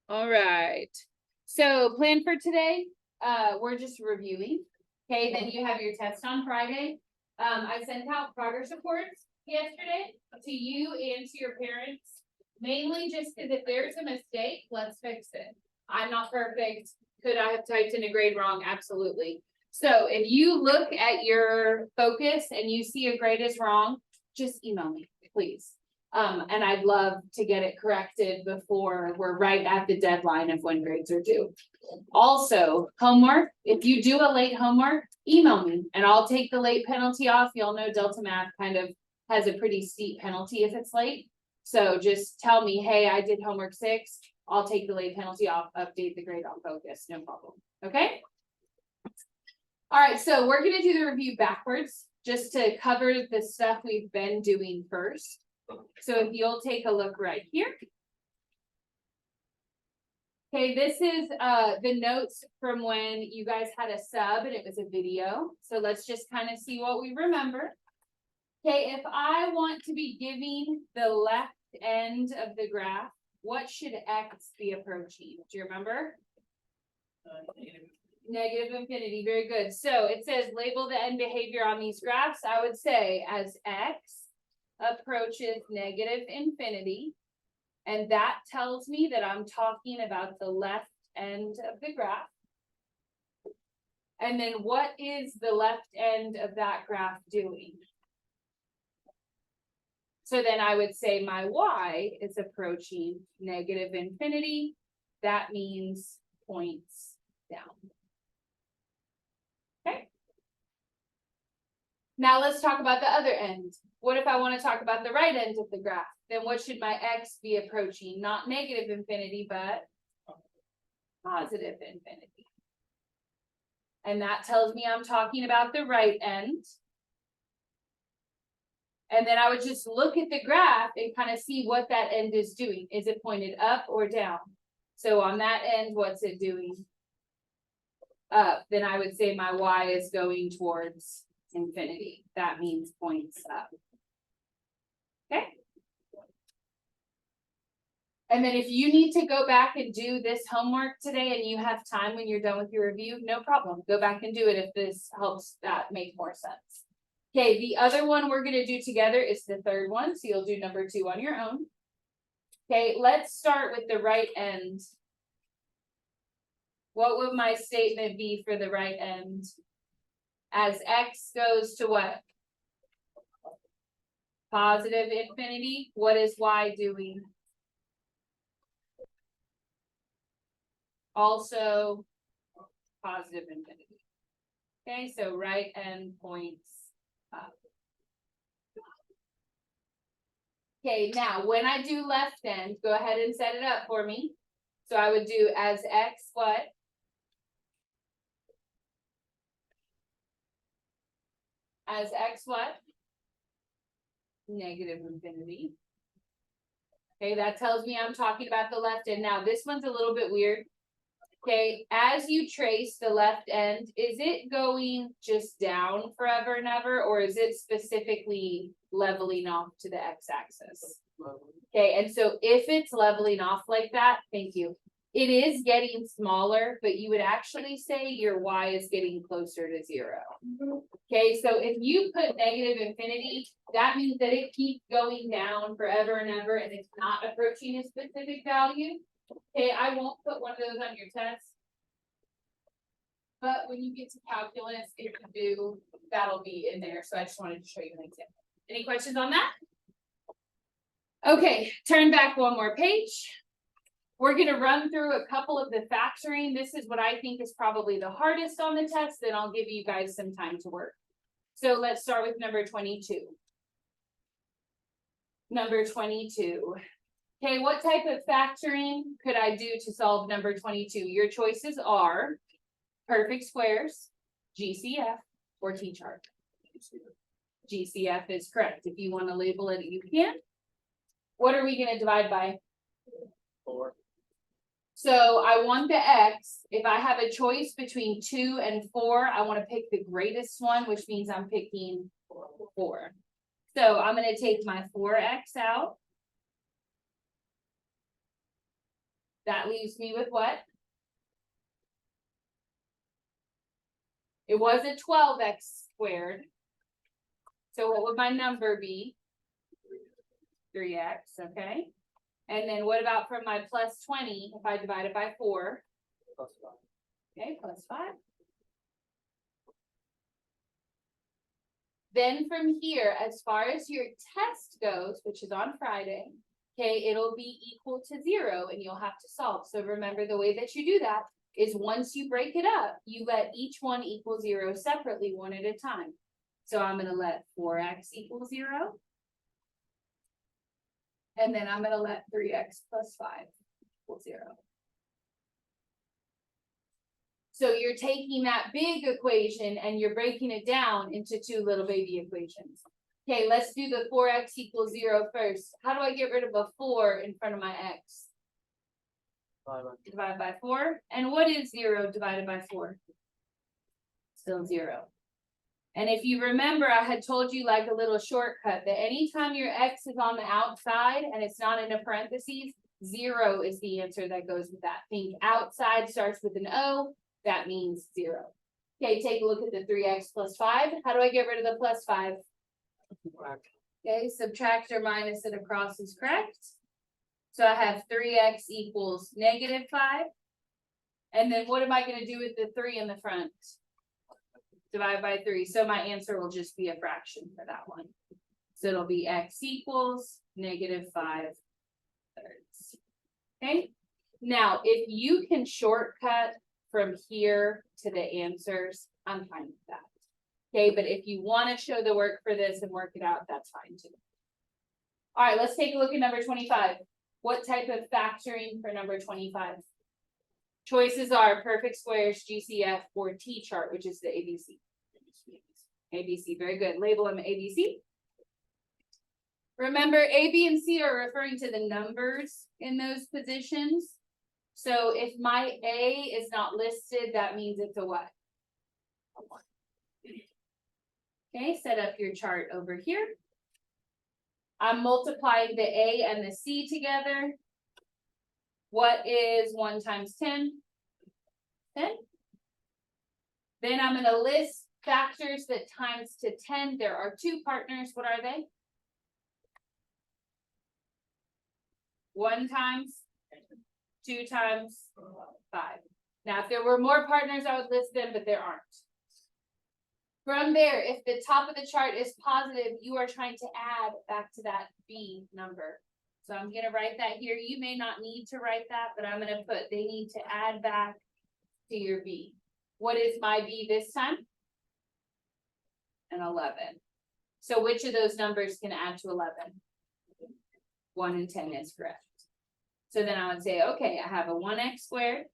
All right. So plan for today, we're just reviewing. Okay, then you have your test on Friday. I sent out progress reports yesterday to you and to your parents, mainly just because if there's a mistake, let's fix it. I'm not perfect. Could I have typed in a grade wrong? Absolutely. So if you look at your focus and you see a grade is wrong, just email me, please. And I'd love to get it corrected before we're right at the deadline of when grades are due. Also, homework, if you do a late homework, email me and I'll take the late penalty off. Y'all know Delta Math kind of has a pretty steep penalty if it's late. So just tell me, hey, I did homework 6. I'll take the late penalty off, update the grade on focus, no problem. Okay? All right, so we're gonna do the review backwards just to cover the stuff we've been doing first. So if you'll take a look right here. Okay, this is the notes from when you guys had a sub and it was a video. So let's just kind of see what we remember. Okay, if I want to be giving the left end of the graph, what should X be approaching? Do you remember? Negative infinity, very good. So it says label the end behavior on these graphs. I would say as X approaches negative infinity, and that tells me that I'm talking about the left end of the graph. And then what is the left end of that graph doing? So then I would say my Y is approaching negative infinity. That means points down. Okay. Now let's talk about the other end. What if I want to talk about the right end of the graph? Then what should my X be approaching? Not negative infinity, but positive infinity. And that tells me I'm talking about the right end. And then I would just look at the graph and kind of see what that end is doing. Is it pointed up or down? So on that end, what's it doing? Up. Then I would say my Y is going towards infinity. That means points up. Okay. And then if you need to go back and do this homework today and you have time when you're done with your review, no problem. Go back and do it if this helps that make more sense. Okay, the other one we're going to do together is the third one. So you'll do number 2 on your own. Okay, let's start with the right end. What would my statement be for the right end? As X goes to what? Positive infinity. What is Y doing? Also positive infinity. Okay, so right end points up. Okay, now when I do left end, go ahead and set it up for me. So I would do as X what? As X what? Negative infinity. Okay, that tells me I'm talking about the left end. Now this one's a little bit weird. Okay, as you trace the left end, is it going just down forever and ever, or is it specifically leveling off to the x-axis? Okay, and so if it's leveling off like that, thank you. It is getting smaller, but you would actually say your Y is getting closer to 0. Okay, so if you put negative infinity, that means that it keeps going down forever and ever, and it's not approaching a specific value. Okay, I won't put one of those on your test. But when you get to calculus, if you do, that'll be in there. So I just wanted to show you an example. Any questions on that? Okay, turn back one more page. We're going to run through a couple of the factoring. This is what I think is probably the hardest on the test. Then I'll give you guys some time to work. So let's start with number 22. Number 22. Okay, what type of factoring could I do to solve number 22? Your choices are perfect squares, GCF, or T-chart. GCF is correct. If you want to label it, you can. What are we going to divide by? 4. So I want the X. If I have a choice between 2 and 4, I want to pick the greatest one, which means I'm picking 4. So I'm going to take my 4X out. That leaves me with what? It was a 12x squared. So what would my number be? 3x, okay? And then what about from my plus 20 if I divide it by 4? Plus 5. Okay, plus 5. Then from here, as far as your test goes, which is on Friday, okay, it'll be equal to 0 and you'll have to solve. So remember, the way that you do that is once you break it up, you let each one equal 0 separately, one at a time. So I'm going to let 4x equal 0. And then I'm going to let 3x plus 5 equal 0. So you're taking that big equation and you're breaking it down into two little baby equations. Okay, let's do the 4x equals 0 first. How do I get rid of a 4 in front of my x? Divide by 4. And what is 0 divided by 4? Still 0. And if you remember, I had told you like a little shortcut that anytime your x is on the outside and it's not in a parentheses, 0 is the answer that goes with that. Think outside starts with an O, that means 0. Okay, take a look at the 3x plus 5. How do I get rid of the plus 5? Okay, subtract or minus it across is correct. So I have 3x equals negative 5. And then what am I going to do with the 3 in the front? Divide by 3. So my answer will just be a fraction for that one. So it'll be x equals negative 5 thirds. Okay. Now, if you can shortcut from here to the answers, I'm fine with that. Okay, but if you want to show the work for this and work it out, that's fine too. All right, let's take a look at number 25. What type of factoring for number 25? Choices are perfect squares, GCF, or T-chart, which is the ABC. ABC, very good. Label them ABC. Remember, A, B, and C are referring to the numbers in those positions. So if my A is not listed, that means it's a what? A 1. Okay, set up your chart over here. I'm multiplying the A and the C together. What is 1 times 10? 10. Then I'm going to list factors that times to 10. There are 2 partners. What are they? 1 times, 2 times, 5. Now, if there were more partners, I would list them, but there aren't. From there, if the top of the chart is positive, you are trying to add back to that B number. So I'm going to write that here. You may not need to write that, but I'm going to put they need to add back to your B. What is my B this time? An 11. So which of those numbers can add to 11? 1 and 10 is correct. So then I would say, okay, I have a 1x squared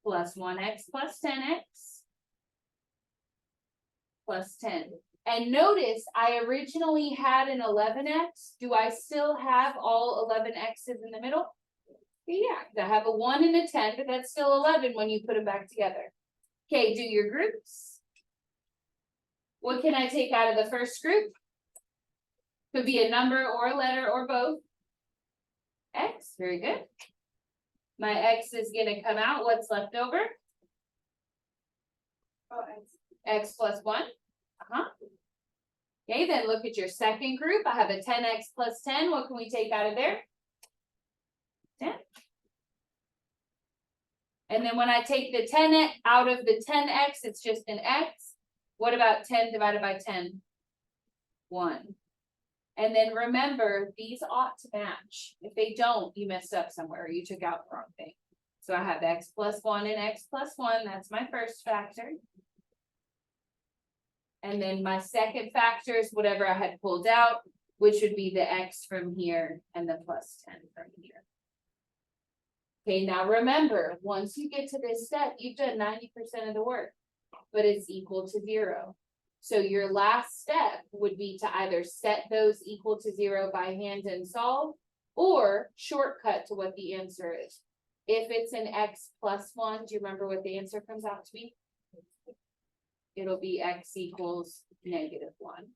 plus 1x plus 10x plus 10. And notice I originally had an 11x. Do I still have all 11 x's in the middle? Yeah, I have a 1 and a 10, but that's still 11 when you put them back together. Okay, do your groups. What can I take out of the first group? Could be a number or a letter or both. X, very good. My x is going to come out. What's left over? Oh, x plus 1. Okay, then look at your second group. I have a 10x plus 10. What can we take out of there? 10. And then when I take the 10 out of the 10x, it's just an x. What about 10 divided by 10? 1. And then remember, these ought to match. If they don't, you messed up somewhere. You took out the wrong thing. So I have x plus 1 and x plus 1. That's my first factor. And then my second factor is whatever I had pulled out, which would be the x from here and the plus 10 from here. Okay, now remember, once you get to this step, you've done 90% of the work, but it's equal to 0. So your last step would be to either set those equal to 0 by hand and solve, or shortcut to what the answer is. If it's an x plus 1, do you remember what the answer comes out to be? It'll be x equals -1.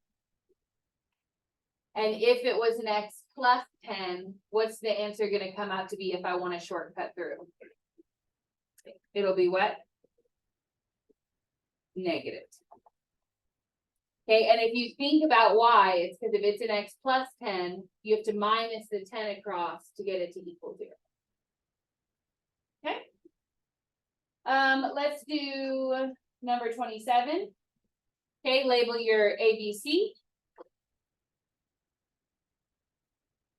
And if it was an x plus 10, what's the answer gonna come out to be if I want to shortcut through? It'll be what? Negative. Okay, and if you think about why, it's because if it's an x plus 10, you have to minus the 10 across to get it to equal 0. Okay. Let's do number 27. Okay, label your ABC.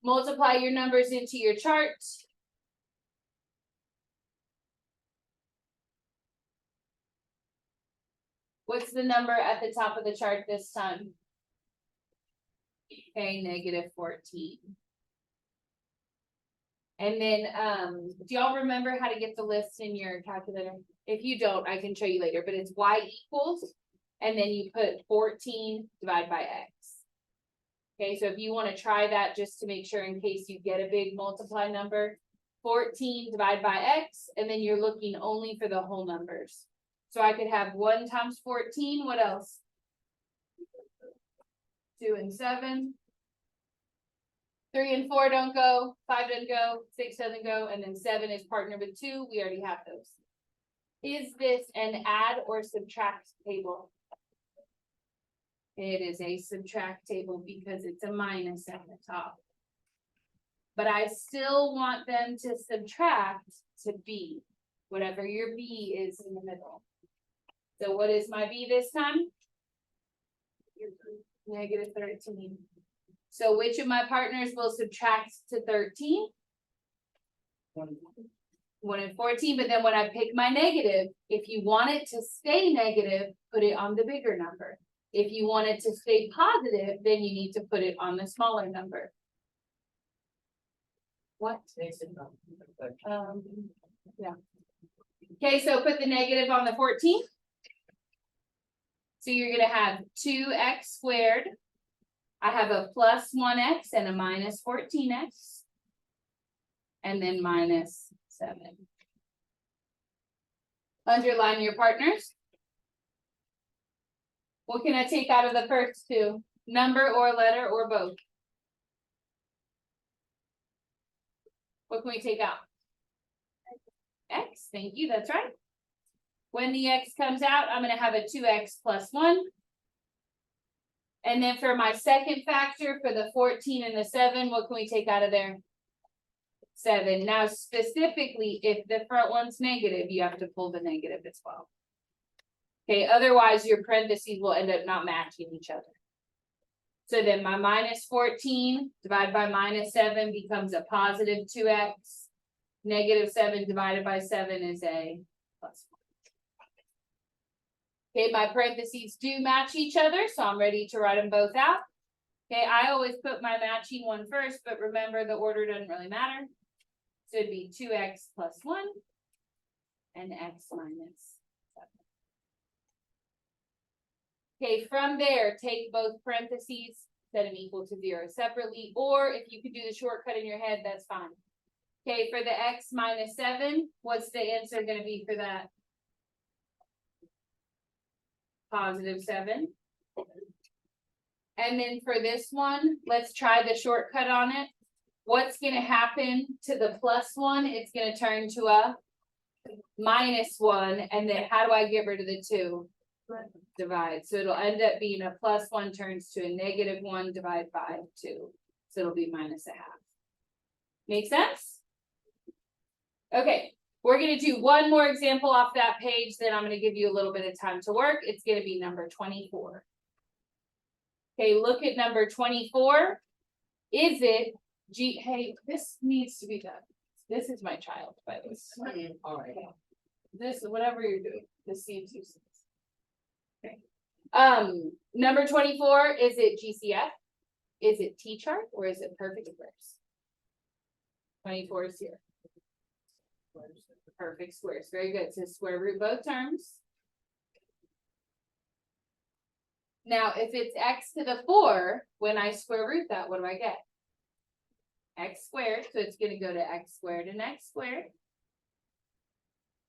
Multiply your numbers into your chart. What's the number at the top of the chart this time? Okay, negative 14. And then, do y'all remember how to get the list in your calculator? If you don't, I can show you later, but it's y equals, and then you put 14 divided by x. Okay, so if you want to try that just to make sure in case you get a big multiply number, 14 divided by x, and then you're looking only for the whole numbers. So I could have 1 times 14, what else? 2 and 7. 3 and 4 don't go, 5 doesn't go, 6 doesn't go, and then 7 is partnered with 2. We already have those. Is this an add or subtract table? It is a subtract table because it's a minus at the top. But I still want them to subtract to B, whatever your B is in the middle. So what is my B this time? Negative 13. So which of my partners will subtract to 13? 1 and 14, but then when I pick my negative, if you want it to stay negative, put it on the bigger number. If you want it to stay positive, then you need to put it on the smaller number. What? Yeah. Okay, so put the negative on the 14. So you're gonna have 2x squared. I have a plus 1x and a minus 14x. And then minus 7. Underline your partners. What can I take out of the first two? Number or letter or both? What can we take out? X, thank you, that's right. When the x comes out, I'm gonna have a 2x plus 1. And then for my second factor, for the 14 and the 7, what can we take out of there? 7. Now, specifically, if the front one's negative, you have to pull the negative as well. Okay, otherwise your parentheses will end up not matching each other. So then my minus 14 divided by minus 7 becomes a positive 2x. Negative 7 divided by 7 is a plus 1. Okay, my parentheses do match each other, so I'm ready to write them both out. Okay, I always put my matching one first, but remember the order doesn't really matter. So it'd be 2x plus 1 and x minus 7. Okay, from there, take both parentheses, set them equal to 0 separately, or if you could do the shortcut in your head, that's fine. Okay, for the x minus 7, what's the answer going to be for that? Positive 7. And then for this one, let's try the shortcut on it. What's going to happen to the plus 1? It's going to turn to a minus 1. And then how do I get rid of the 2? Divide. So it'll end up being a plus 1 turns to a negative 1 divided by 2. So it'll be minus a half. Make sense? Okay, we're going to do one more example off that page, then I'm going to give you a little bit of time to work. It's going to be number 24. Okay, look at number 24. Is it hey, this needs to be done. This is my child, by the way. All right. Okay. This, whatever you're doing, this seems useless. Okay. Number 24, is it GCF? Is it T-chart or is it perfect squares? 24 is here. Perfect squares, very good. So square root both terms. Now, if it's x to the 4, when I square root that, what do I get? X squared, so it's going to go to x squared and x squared.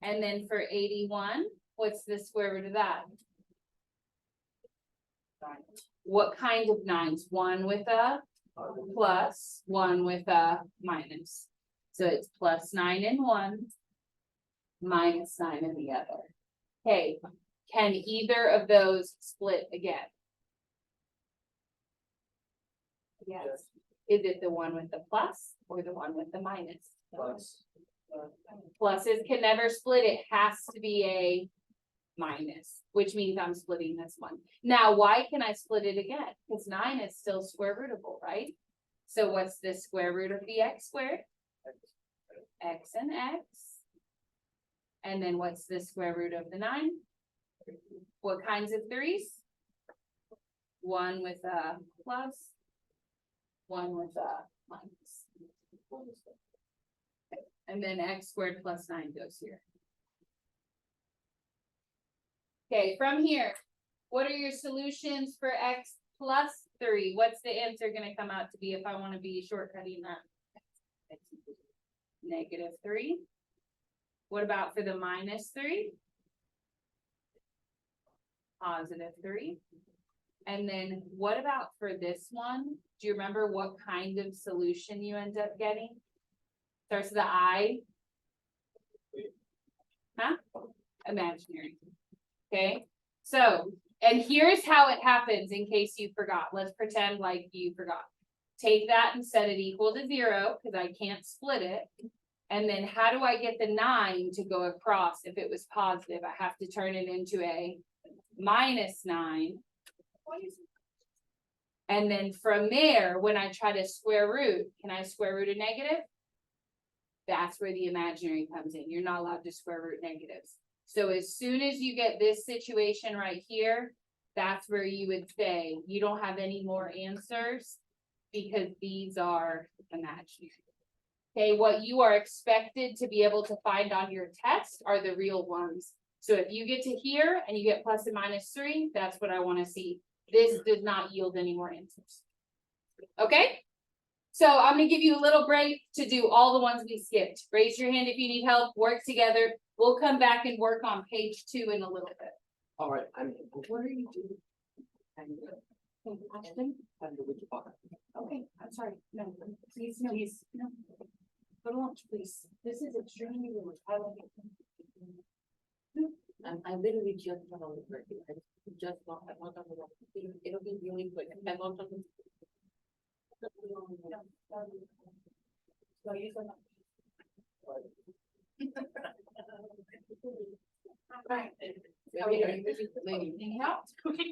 And then for 81, what's the square root of that? 9. What kind of 9s? 1 with a plus one with a minus. So it's plus 9 in one, minus 9 in the other. Okay, can either of those split again? Yes. Is it the one with the plus or the one with the minus? Plus. Pluses can never split. It has to be a minus, which means I'm splitting this one. Now, why can I split it again? Because 9 is still square rootable, right? So what's the square root of the x squared? X and x. And then what's the square root of the 9? What kinds of threes? One with a plus, one with a minus. And then x squared plus 9 goes here. Okay, from here, what are your solutions for x plus 3? What's the answer gonna come out to be if I wanna be shortcutting that? -3. What about for the -3? +3. And then what about for this one? Do you remember what kind of solution you end up getting? Starts with the I. Huh? Imaginary. Okay, so, and here's how it happens in case you forgot. Let's pretend like you forgot. Take that and set it equal to 0 because I can't split it. And then how do I get the 9 to go across if it was positive? I have to turn it into a -9. And then from there, when I try to square root, can I square root a negative? That's where the imaginary comes in. You're not allowed to square root negatives. So as soon as you get this situation right here, that's where you would say you don't have any more answers because these are imaginary. Okay, what you are expected to be able to find on your test are the real ones. So if you get to here and you get plus and -3, that's what I want to see. This does not yield any more answers. Okay? So I'm gonna give you a little break to do all the ones we skipped. Raise your hand if you need help, work together. We'll come back and work on page 2 in a little bit. All right, what are you doing? Okay, I'm sorry. No, please, no. Please, no. Go to lunch, please. This is extremely rude. I love it. I literally just went on the break. I just not, I want to, it'll be really quick. I want to. So you said. Right. Anything else? Okay.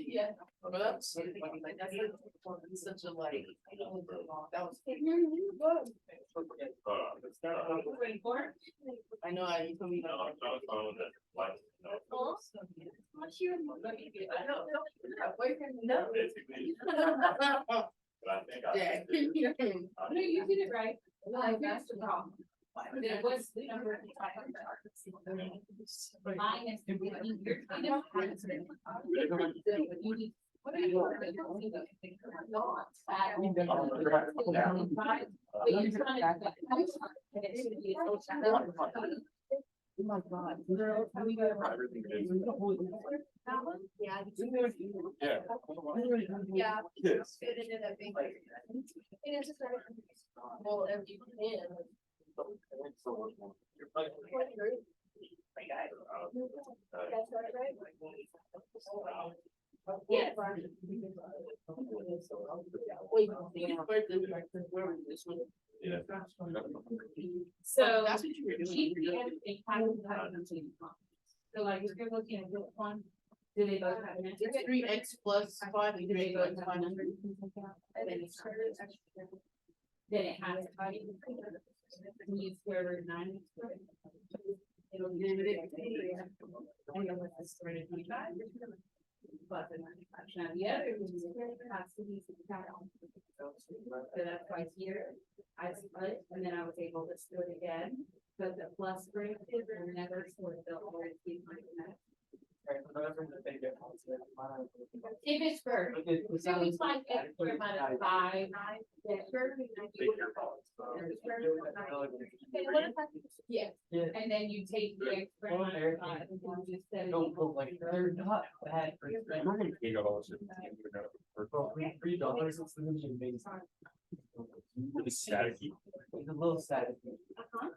Yeah. Such a like, that was. I know, you told me. No. Yeah. No, you did it right. That's the problem. There was the number. Minus. What are you? Oh my God. Yeah. Yeah. Yes. It is just well, if you can. Yeah. Wait, So. that's what you were doing. So like, if you're looking at this one, do they both have? It's 3x plus 5, and 3 plus 500. Then it has to be. When you square root 9. It'll give it. But now the other has to be subtracted. So that's why here I split and then I was able to split again. But the plus bracket will never sort the whole thing like that. If it's for, so we find it for about a 5. Yeah, and then you take the extra amount of 5 and you just set it. Don't put like, they're not bad for. I'm not gonna take out all this shit. $3, it's the mission base. Really static. It's a little sad. Uh-huh.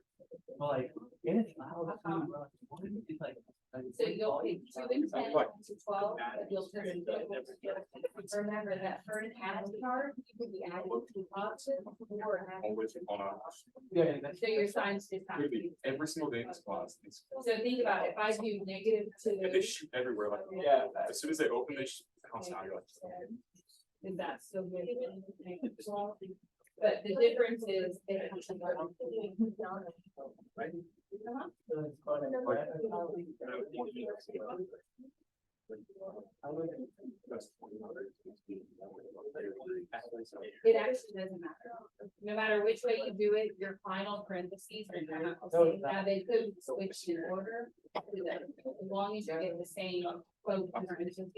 But like, and it's loud, it's like. So you'll take 2 and 10 to 12, but you'll turn it. Remember that for an add card, you could be adding to option or adding. Always on a. Yeah, that's. So your signs just have to Really, be. every single day in this class, it's, So think about it, if I do negative and they 2, shoot everywhere, like, Yeah. as soon as they open, they shoot. House out, you're like, is that still good? But the difference is. they have to go. right? Uh-huh. That's It actually doesn't matter. No matter which way you do it, your final parentheses are gonna have the same. Now they could switch in order. As long as you get the same quote parentheses.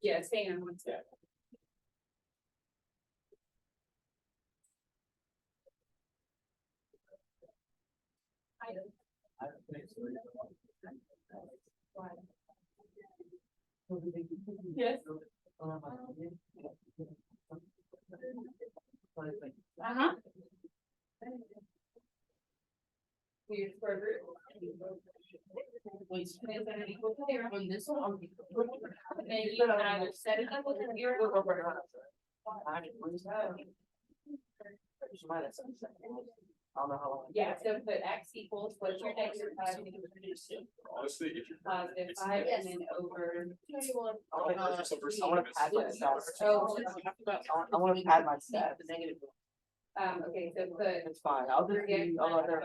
Yeah, same on one side. Yes. Uh-huh. Your square root. Which is gonna equal to 0 on this one. Then you can either set it up with a 0. I don't know how long. Yeah, so put x equals what's your negative 5, Honestly, if you're. positive 5, and then over. I wanna pad my stats. Oh, I wanna pad my stats. okay, so put. It's fine, I'll just be, I'll let her.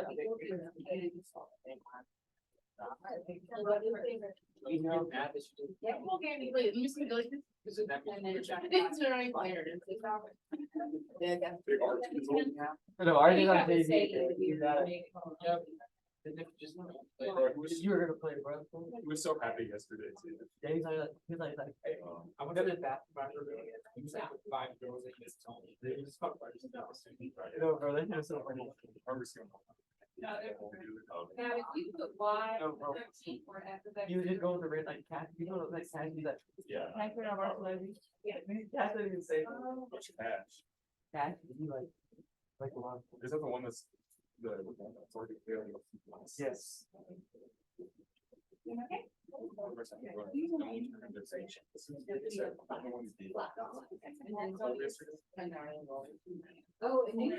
You know. Yeah, okay, wait, I'm just gonna go like this. And then it's. It's very clear. They are. No, I did You not have to say say you that do that. Yep. You were gonna play, bro. He was so happy yesterday too. Yeah, he's like, I went to the bathroom. He was like with 5 girls in his tone. They just talked about no, bro, they know so funny. No, now, if you put y No, bro. 13 or f of x. You just go with the red like cat, you know, like cat, he's like, Yeah. can I put on our levy? Yeah, cat doesn't even say Much cash. cat, you like a lot. Is that the one that's the? It's already clearly. Yes. Okay. Oh, and then.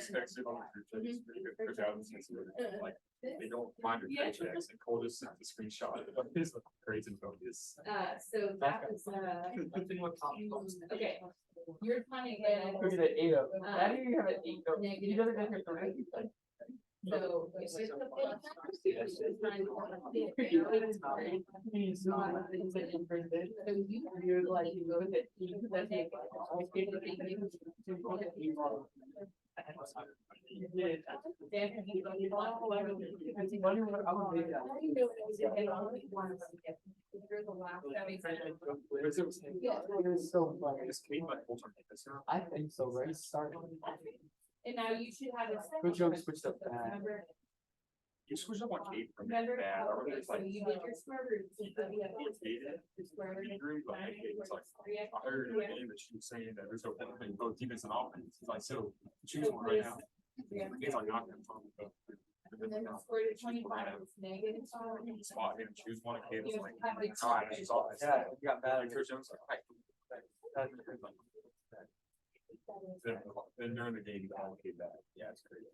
Like, they don't mind your paychecks, and Cole just sent the screenshot of his grades and bonus. So that was, okay, you're trying to get. Look at the 8 of, how do you have an 8 of? You Negative. doesn't get your three. So. If it's the full time, it's just trying to- He's not, he's like in first bed. So you. You're like, you go with it. That's it. You did. It was so funny. This came like full time professor. I think so, right? Start. And now you should have a. Good job, switched up that. Remember, You switched up on Kate from remember, bad, or okay, it's so like. you did your square root. So you have Hated square root. the group, but Kate was like, I heard in the game that she was saying that there's no point in both defense and offense. He's like, so choose one right now. He's like, not gonna talk about. And then square root 25 is negative. Spot and choose one, and Kate was You like, have like all right, she's offense. Yeah, you got bad. And Coach Jones was like, then during the game, he allocated that. Yeah, it's crazy.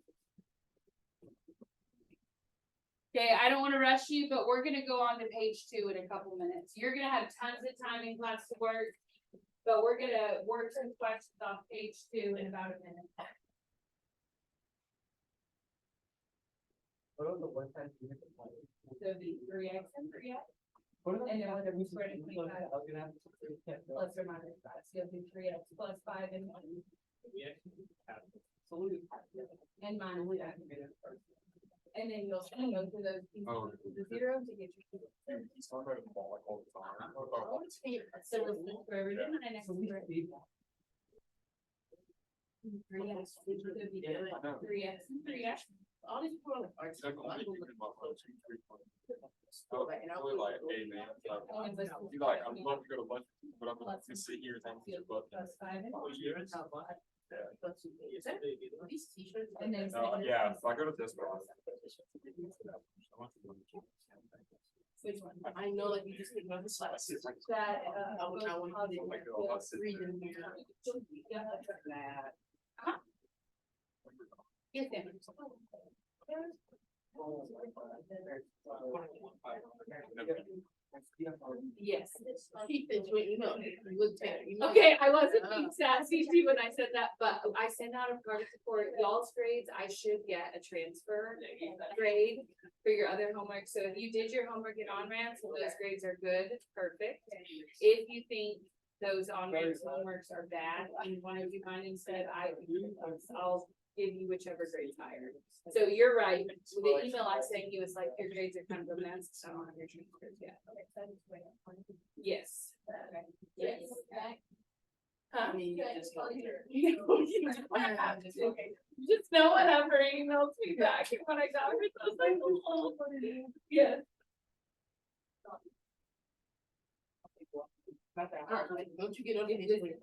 Okay, I don't wanna rush you, but we're gonna go on to page 2 in a couple minutes. You're gonna have tons of time in class to work. But we're gonna work some questions off page 2 in about a minute. What was the one time you hit the point? So the 3x and 3x What about And then the whether we fact spread it that we between I was gonna have to say 10, no. plus or minus 5, so you'll do 3x plus 5 and 1, So we- and minus 5. and then you'll go through those pieces Oh. with the zero to get your. He's talking about the ball like all the time. So we'll look for everything and next. So we for need 3x, which would be good, 3x and 3x. All these people on the arts. It's like only thinking about those two, three, four. So, really like, hey, man, like, you like, I'd love to go to lunch, but I'm gonna sit here and think about. Plus 5. These t-shirts. And then. Yeah, so I go to this one. Which one? I know, like, you just think about the slides. That, I would not want to do Oh my it. God, I'll sit Read there. in here. Yes, ma'am. Yes. Keep it, you know, you would take, you know. Okay, I wasn't being sassy too when I said that, but I sent out a progress report, y'all's grades, I should get a transfer grade for your other homework, so if you did your homework in on-ramps, and those grades are good, perfect. If you think those on-ramps homeworks are bad, and you wanna do mine instead, I'll give you whichever grade's higher. So you're right, the email I sent you is like, your grades are kind of a mess, so I don't have your transcripts yet. Yes. Yes. Huh? I mean, you just go there. Just know whenever he emails me back, and when I got her, I was like, oh, yes. Don't you get on the. Negative,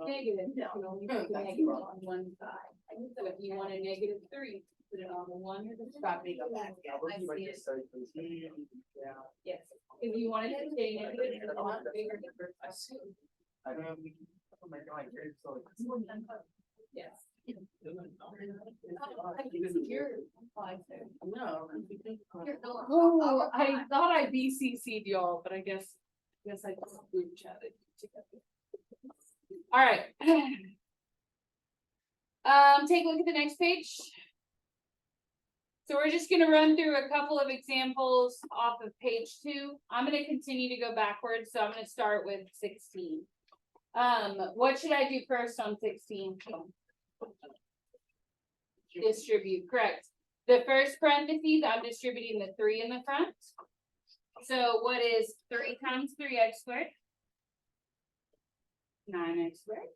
no, you put negative on one side. So if you want a -3, put it on the one. Stop being a bad guy. I see it. Yes, if you wanted to stay negative, it's a lot bigger difference. Oh my God, you're so. Yes. No. Oh, I thought I BCC'd y'all, but I guess I just group chatted together. All right. Take a look at the next page. So we're just gonna run through a couple of examples off of page 2. I'm gonna continue to go backwards, so I'm gonna start with 16. What should I do first on 16? Distribute, correct. The first parentheses, I'm distributing the 3 in the front. So what is 3 times 3x squared? 9x squared.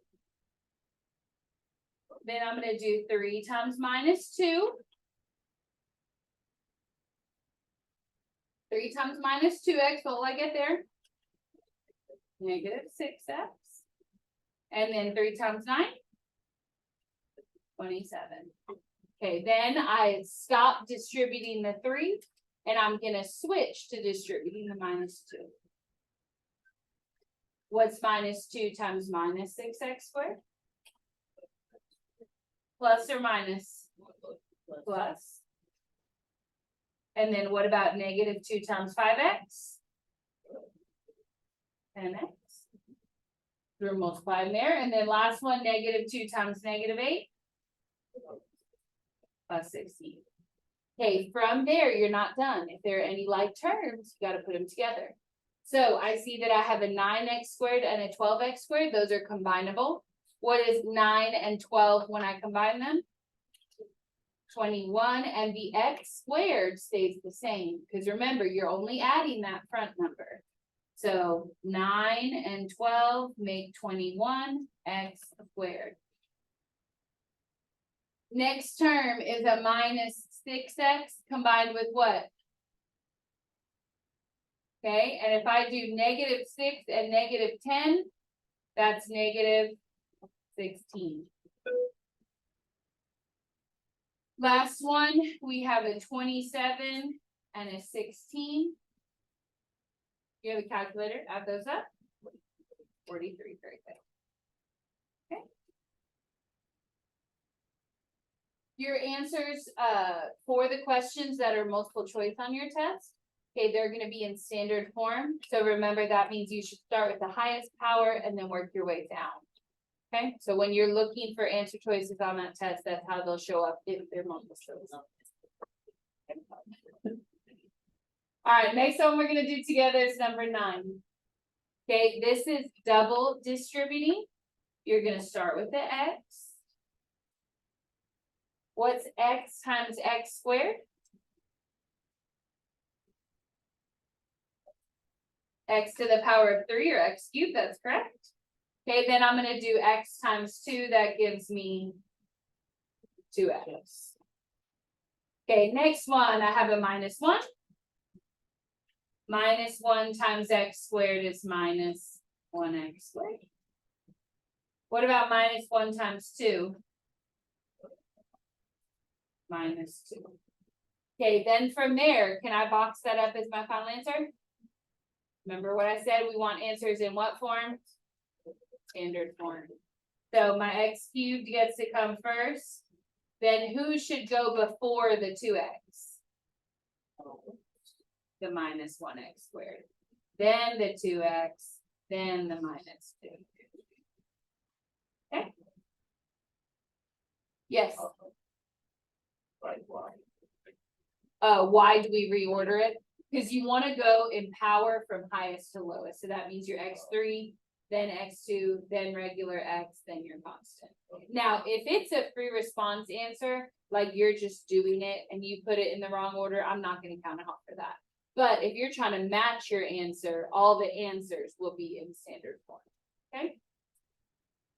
Then I'm gonna do 3 times -2. 3 times -2x, what will I get there? -6x. And then 3 times 9? 27. Okay, then I stop distributing the 3, and I'm gonna switch to distributing the -2. What's -2 times -6x squared? Plus or minus? Plus. And then what about -2 times 5x? 10x. We're multiplying there, and then last one, -2 times -8? Plus 16. Okay, from there, you're not done. If there are any like terms, you gotta put them together. So I see that I have a 9x squared and a 12x squared, those are combinable. What is 9 and 12 when I combine them? 21, and the x squared stays the same, because remember, you're only adding that front number. So 9 and 12 make 21 x squared. Next term is a -6x combined with what? Okay, and if I do -6 and -10, that's -16. Last one, we have a 27 and a 16. You have a calculator, add those up. 43, very good. Okay. Your answers, for the questions that are multiple choice on your test, okay, they're gonna be in standard form. So remember, that means you should start with the highest power and then work your way down. Okay, so when you're looking for answer choices on that test, that's how they'll show up if they're multiple choice. All right, next one we're gonna do together is number 9. Okay, this is double distributing. You're gonna start with the x. What's x times x squared? X to the power of 3 or x cubed, that's correct. Okay, then I'm gonna do x times 2, that gives me 2x. Okay, next one, I have a -1. -1 times x squared is minus 1x squared. What about -1 times 2? -2. Okay, then from there, can I box that up as my final answer? Remember what I said, we want answers in what form? Standard form. So my x cubed gets to come first. Then who should go before the 2x? The -1x squared. Then the 2x, then the -2. Okay? Yes. Why do we reorder it? Because you want to go in power from highest to lowest. So that means your x3, then x2, then regular x, then your constant. Now, if it's a free response answer, like you're just doing it and you put it in the wrong order, I'm not going to count it off for that. But if you're trying to match your answer, all the answers will be in standard form. Okay?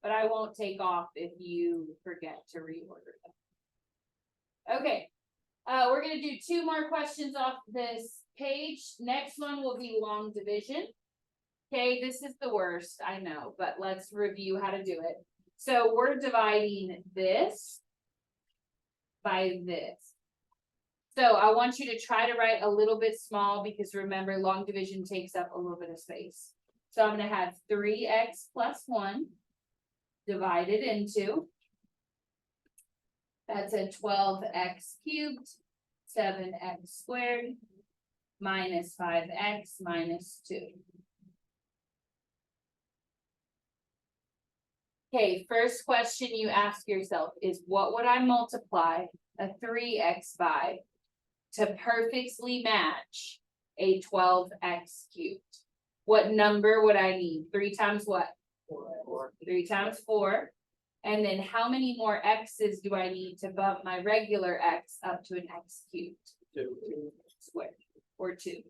But I won't take off if you forget to reorder them. Okay. We're gonna do 2 more questions off this page. Next one will be long division. Okay, this is the worst, I know, but let's review how to do it. So we're dividing this by this. So I want you to try to write a little bit small because remember, long division takes up a little bit of space. So I'm gonna have 3x plus 1 divided into. That's a 12x cubed, 7x squared, minus 5x minus 2. Okay, first question you ask yourself is what would I multiply a 3x by to perfectly match a 12x cubed? What number would I need? 3 times what? 4. 3 times 4. And then how many more x's do I need to bump my regular x up to an x cubed? 2 squared, or 2.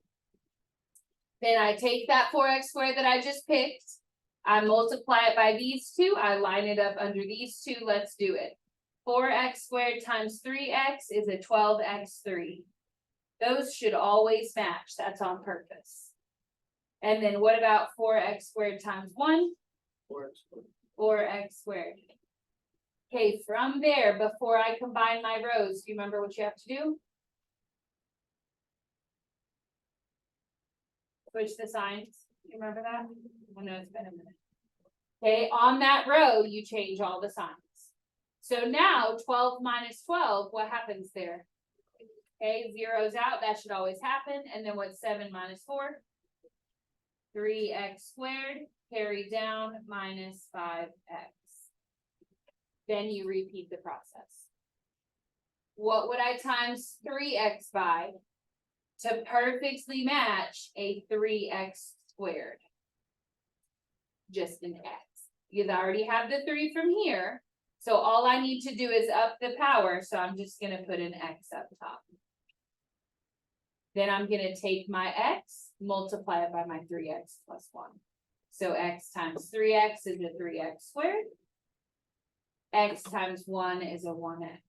Then I take that 4x squared that I just picked, I multiply it by these 2, I line it up under these 2, let's do it. 4x squared times 3x is a 12x3. Those should always match, that's on purpose. And then what about 4x squared times 1? 4x squared. Okay, from there, before I combine my rows, do you remember what you have to do? Switch the signs. Do you remember that? I know it's been a minute. Okay, on that row, you change all the signs. So now 12 minus 12, what happens there? Okay, zeros out, that should always happen. And then what's 7 minus 4? 3x squared, carry down, minus 5x. Then you repeat the process. What would I times 3x by to perfectly match a 3x squared? Just an x. Because I already have the 3 from here. So all I need to do is up the power. So I'm just going to put an x up top. Then I'm going to take my x, multiply it by my 3x plus 1. So x times 3x is a 3x squared. X times 1 is a 1x.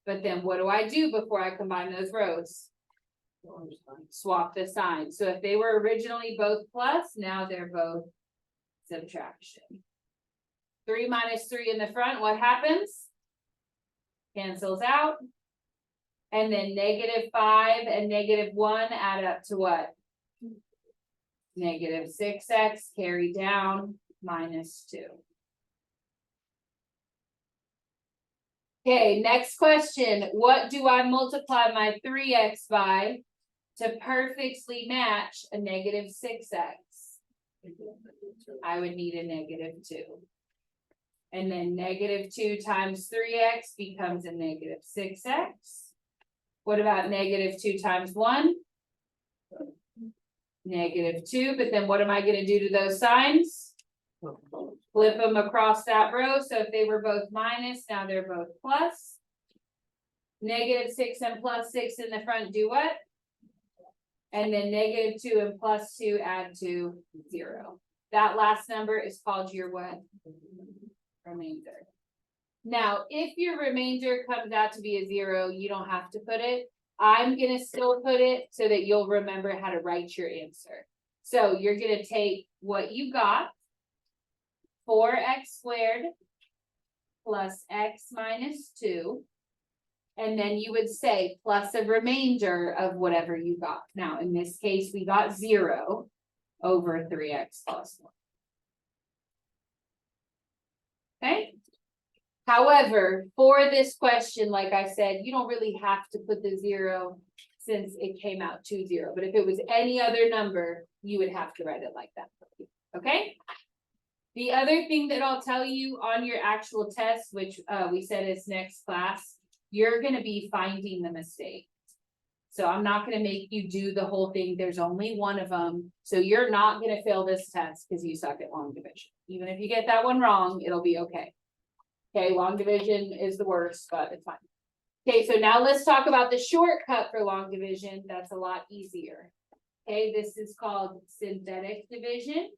But then what do I do before I combine those rows? Swap the sign. So if they were originally both plus, now they're both subtraction. 3 minus 3 in the front, what happens? Cancels out. And then -5 and -1 add up to what? -6x, carry down, minus 2. Okay, next question. What do I multiply my 3x by to perfectly match a -6x? I would need a -2. And then -2 times 3x becomes a -6x. What about -2 times 1? -2, but then what am I gonna do to those signs? Flip them across that row, so if they were both minus, now they're both plus. -6 and +6 in the front do what? And then -2 and +2 add to 0. That last number is called your what? Remainder. Now, if your remainder comes out to be a 0, you don't have to put it. I'm gonna still put it so that you'll remember how to write your answer. So you're gonna take what you got, 4x squared plus x minus 2. And then you would say plus a remainder of whatever you got. Now, in this case, we got 0 over 3x plus 1. Okay? However, for this question, like I said, you don't really have to put the 0 since it came out to 0. But if it was any other number, you would have to write it like that. Okay? The other thing that I'll tell you on your actual test, which we said is next class, you're gonna be finding the mistake. So I'm not gonna make you do the whole thing. There's only one of them. So you're not gonna fail this test because you suck at long division. Even if you get that one wrong, it'll be okay. Okay, long division is the worst, but it's fine. Okay, so now let's talk about the shortcut for long division. That's a lot easier. Okay, this is called synthetic division.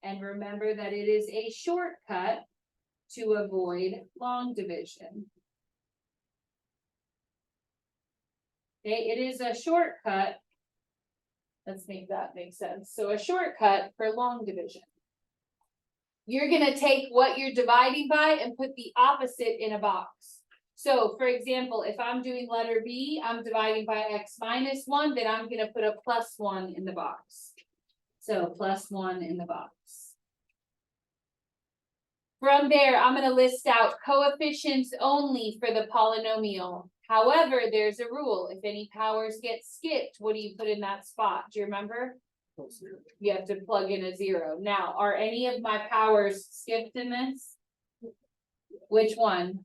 And remember that it is a shortcut to avoid long division. Okay, it is a shortcut. Let's make that make sense. So a shortcut for long division. You're gonna take what you're dividing by and put the opposite in a box. So for example, if I'm doing letter B, I'm dividing by x minus 1, then I'm gonna put a +1 in the box. So +1 in the box. From there, I'm gonna list out coefficients only for the polynomial. However, there's a rule. If any powers get skipped, what do you put in that spot? Do you remember? You have to plug in a 0. Now, are any of my powers skipped in this? Which one?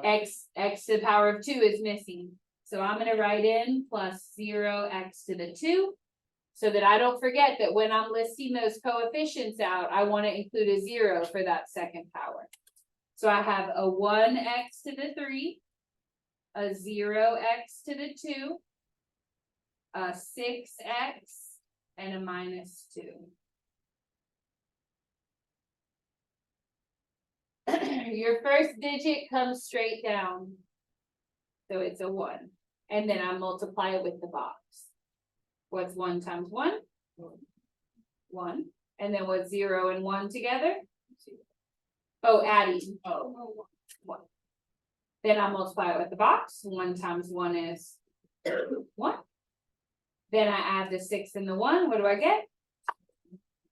X to the power of 2 is missing. So I'm gonna write in +0 x to the 2. So that I don't forget that when I'm listing those coefficients out, I want to include a 0 for that second power. So I have a 1x to the 3, a 0x to the 2, a 6x, and a -2. Your first digit comes straight down. So it's a 1. And then I multiply it with the box. What's 1 times 1? 1. And then what's 0 and 1 together? Oh, adding. Oh, 1. Then I multiply it with the box. 1 times 1 is 1. Then I add the 6 and the 1. What do I get?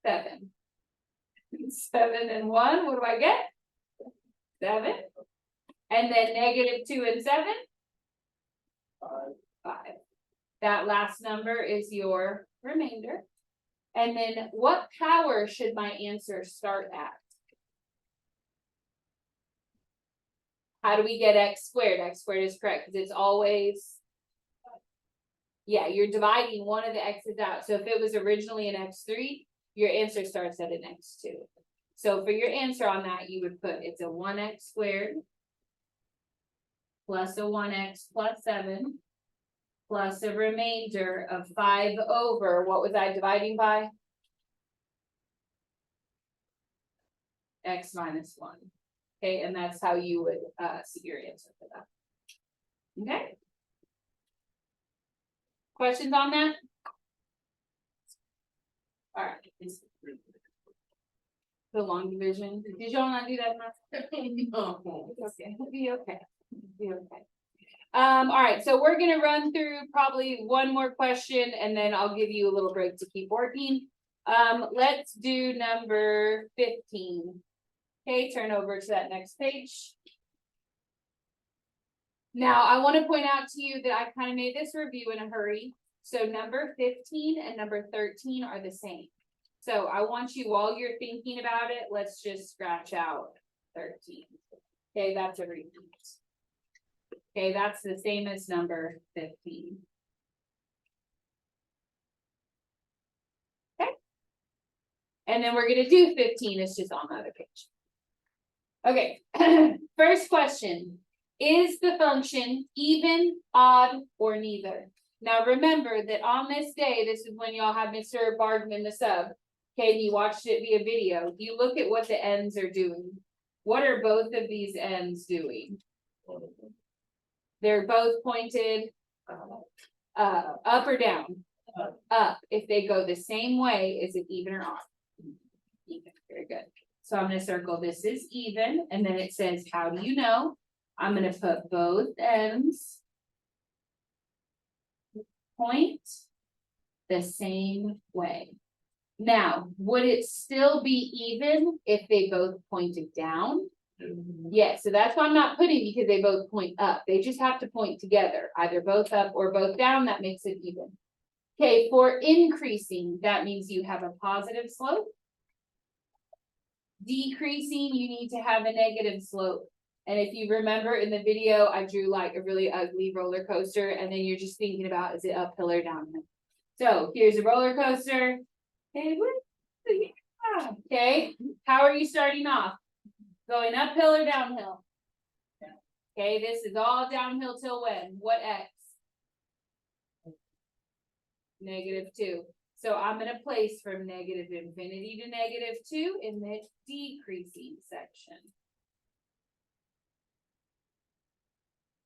7. 7 and 1. What do I get? 7. And then -2 and 7? 5. That last number is your remainder. And then what power should my answer start at? How do we get x squared? X squared is correct because it's always, yeah, you're dividing one of the x's out. So if it was originally an x3, your answer starts at an x2. So for your answer on that, you would put it's a 1x squared plus a 1x plus 7 plus a remainder of 5 over, what was I dividing by? X minus 1. Okay, and that's how you would see your answer for that. Okay. Questions on that? All right. The long division. Did y'all not do that? No. Okay, it'll be okay. It'll be okay. All right, so we're gonna run through probably one more question and then I'll give you a little break to keep working. Let's do number 15. Okay, turn over to that next page. Now, I want to point out to you that I kind of made this review in a hurry. So number 15 and number 13 are the same. So I want you, while you're thinking about it, let's just scratch out 13. Okay, that's a repeat. Okay, that's the same as number 15. Okay. And then we're gonna do 15, it's just on the other page. Okay, first question. Is the function even, odd, or neither? Now remember that on this day, this is when y'all have Mr. Bargman, the sub. Okay, you watched it via video. You look at what the ends are doing. What are both of these ends doing? They're both pointed up or down? Up. If they go the same way, is it even or odd? Even. Very good. So I'm gonna circle this is even, and then it says, how do you know? I'm gonna put both ends point the same way. Now, would it still be even if they both pointed down? Yes, so that's why I'm not putting, because they both point up. They just have to point together, either both up or both down. That makes it even. Okay, for increasing, that means you have a positive slope. Decreasing, you need to have a negative slope. And if you remember in the video, I drew like a really ugly roller coaster, and then you're just thinking about, is it uphill or downhill? So here's a roller coaster. Okay, how are you starting off? Going uphill or downhill? Okay, this is all downhill till when? What X? -2. So I'm gonna place from negative infinity to -2 in the decreasing section.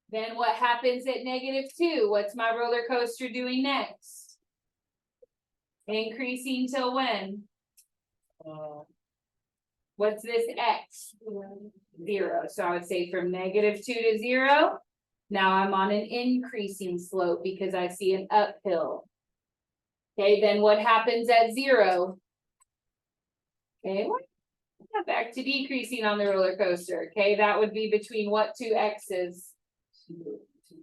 Then what happens at -2? What's my roller coaster doing next? Increasing till when? What's this X? 0. So I would say from -2 to 0. Now I'm on an increasing slope because I see an uphill. Okay, then what happens at 0? Okay, back to decreasing on the roller coaster. Okay, that would be between what two X's?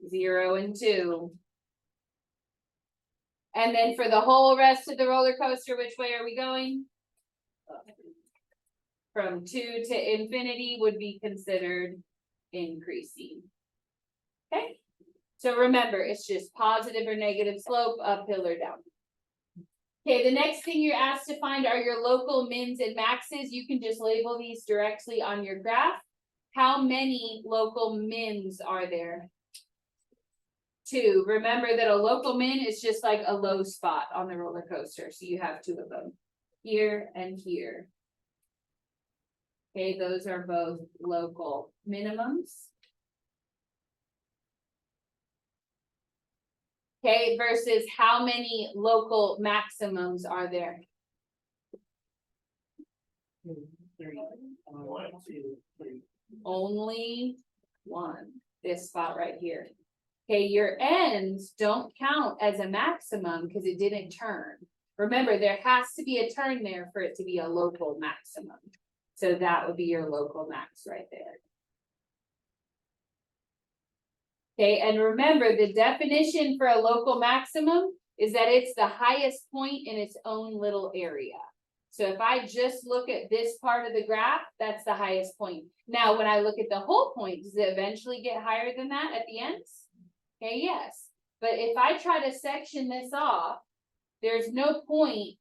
0 and 2. And then for the whole rest of the roller coaster, which way are we going? From 2 to infinity would be considered increasing. Okay, so remember, it's just positive or negative slope, uphill or down. Okay, the next thing you're asked to find are your local mins and maxes. You can just label these directly on your graph. How many local mins are there? 2. Remember that a local min is just like a low spot on the roller coaster. So you have 2 of them, here and here. Okay, those are both local minimums. Okay, versus how many local maximums are there? 3. 1, 2, 3. Only 1, this spot right here. Okay, your ends don't count as a maximum because it didn't turn. Remember, there has to be a turn there for it to be a local maximum. So that would be your local max right there. Okay, and remember the definition for a local maximum is that it's the highest point in its own little area. So if I just look at this part of the graph, that's the highest point. Now, when I look at the whole point, does it eventually get higher than that at the ends? Okay, yes. But if I try to section this off, there's no point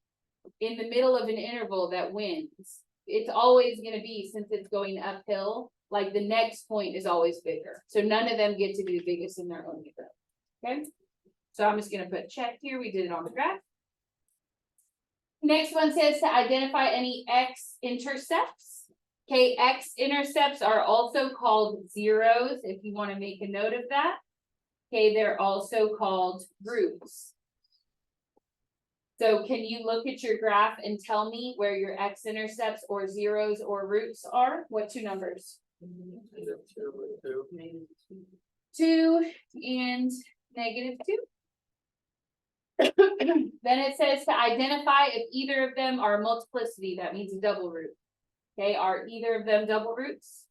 in the middle of an interval that wins. It's always going to be, since it's going uphill, like the next point is always bigger. So none of them get to be the biggest in their own neighborhood. Okay, so I'm just going to put check here. We did it on the graph. Next one says to identify any x-intercepts. Okay, x-intercepts are also called zeros, if you want to make a note of that. Okay, they're also called roots. So can you look at your graph and tell me where your x-intercepts or zeros or roots are? What 2 numbers? 2 and -2. Then it says to identify if either of them are multiplicity. That means a double root. Okay, are either of them double roots?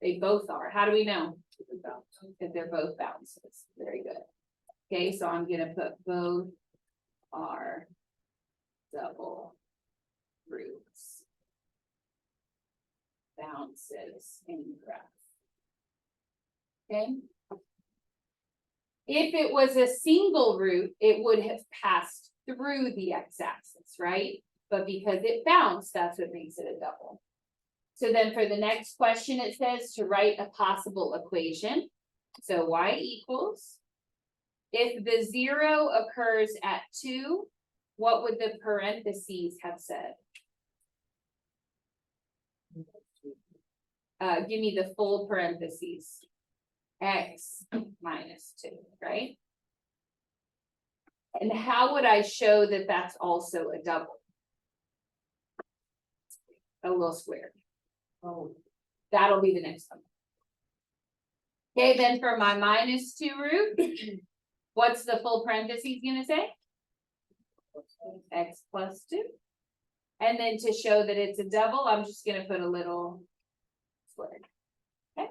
They both are. How do we know? Because they're both bounces. Very good. Okay, so I'm gonna put both are double roots. Bounces in graph. Okay. If it was a single root, it would have passed through the x-axis, right? But because it bounced, that's what makes it a double. So then for the next question, it says to write a possible equation. So y equals If the 0 occurs at 2, what would the parentheses have said? Give me the full parentheses. X minus 2, right? And how would I show that that's also a double? A little square. Oh, That'll be the next one. Okay, then for my minus 2 root, what's the full parentheses gonna say? X plus 2. And then to show that it's a double, I'm just gonna put a little square. Okay.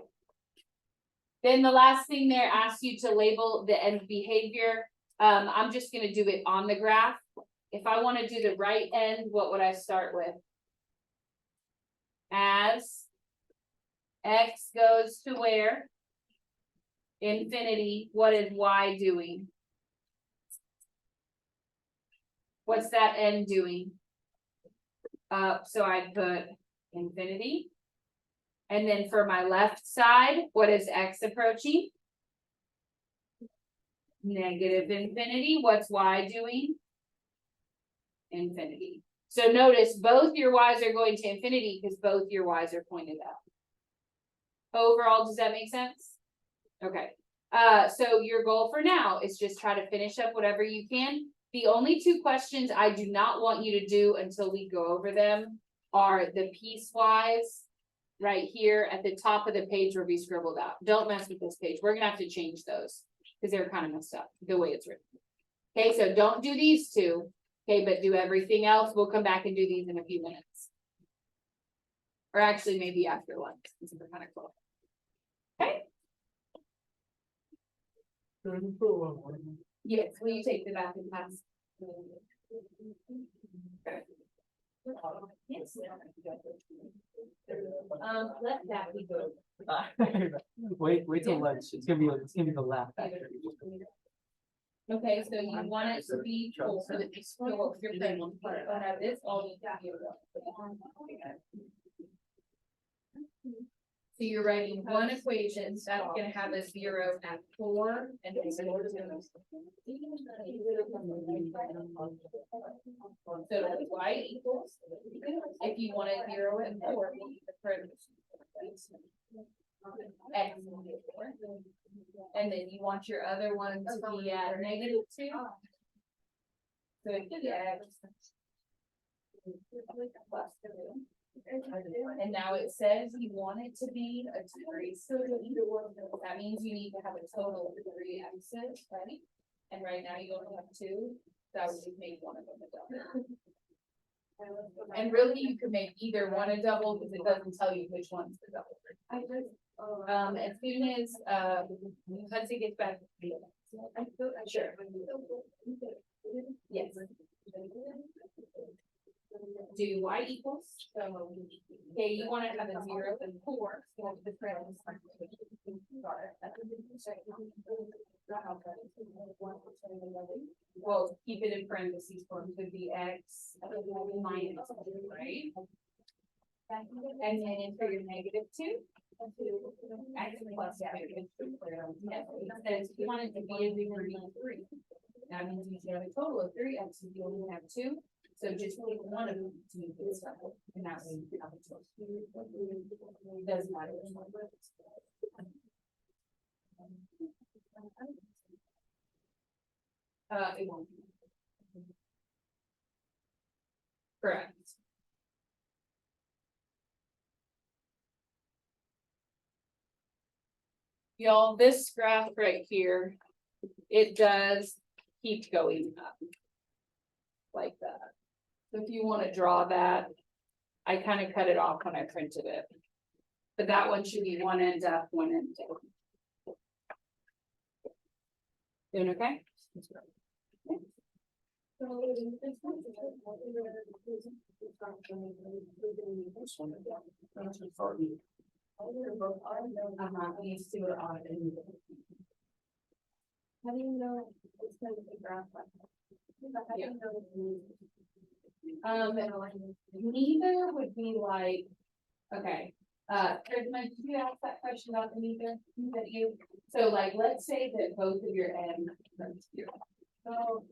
Then the last thing there asks you to label the end behavior. I'm just gonna do it on the graph. If I wanna do the right end, what would I start with? As X goes to where? Infinity, what is Y doing? What's that end doing? So I put infinity. And then for my left side, what is X approaching? Negative infinity. What's Y doing? Infinity. So notice both your Y's are going to infinity because both your Y's are pointed out. Overall, does that make sense? Okay. So your goal for now is just try to finish up whatever you can. The only 2 questions I do not want you to do until we go over them are the piecewise right here at the top of the page where we scribbled out. Don't mess with this page. We're gonna have to change those because they're kind of messed up the way it's written. Okay, so don't do these 2. Okay, but do everything else. We'll come back and do these in a few minutes. Or actually maybe after lunch, since we're kind of close. Okay. Yes, will you take the bathroom pass? Yes. Let that be good. Wait till lunch. It's gonna be the laugh factory. Okay, so you want it to be full, so that it's full, your friend will have this, all you got here. So you're writing one equation, so that's gonna have a 0 at 4 and it's so that's Y equals, if you want a 0 at 4, you use the parentheses. X will be 4. And then you want your other one to be at -2. So it could be X. Plus 2. And now it says you want it to be a 3, so that means you need to have a total of 3 X's, right? And right now you only have 2, that would just make one of them a double. And really, you could make either one a double because it doesn't tell you which one's the double. As soon as, once it gets back. Sure. Yes. Do Y equals, so, okay, you wanna have a 0 and 4, so the friends. Well, keep it in parentheses for them, could be X minus, right? And then for your -2. X plus -2. It says you want it to be a bigger than 3. That means you have a total of 3 X's, you only have 2. So just pick one of them to make this double, and that way you have a choice. It doesn't matter which one. It won't. Correct. Y'all, this graph right here, it does keep going up. Like that. So if you want to draw that, I kind of cut it off when I printed it. But that one should be one end up, one end down. Doing okay? These 2 are on it. How do you know it's going to be graph like that? Neither would be like, okay, Prisma, did you ask that question about the meter, that you, so like, let's say that both of your ends are zero. So,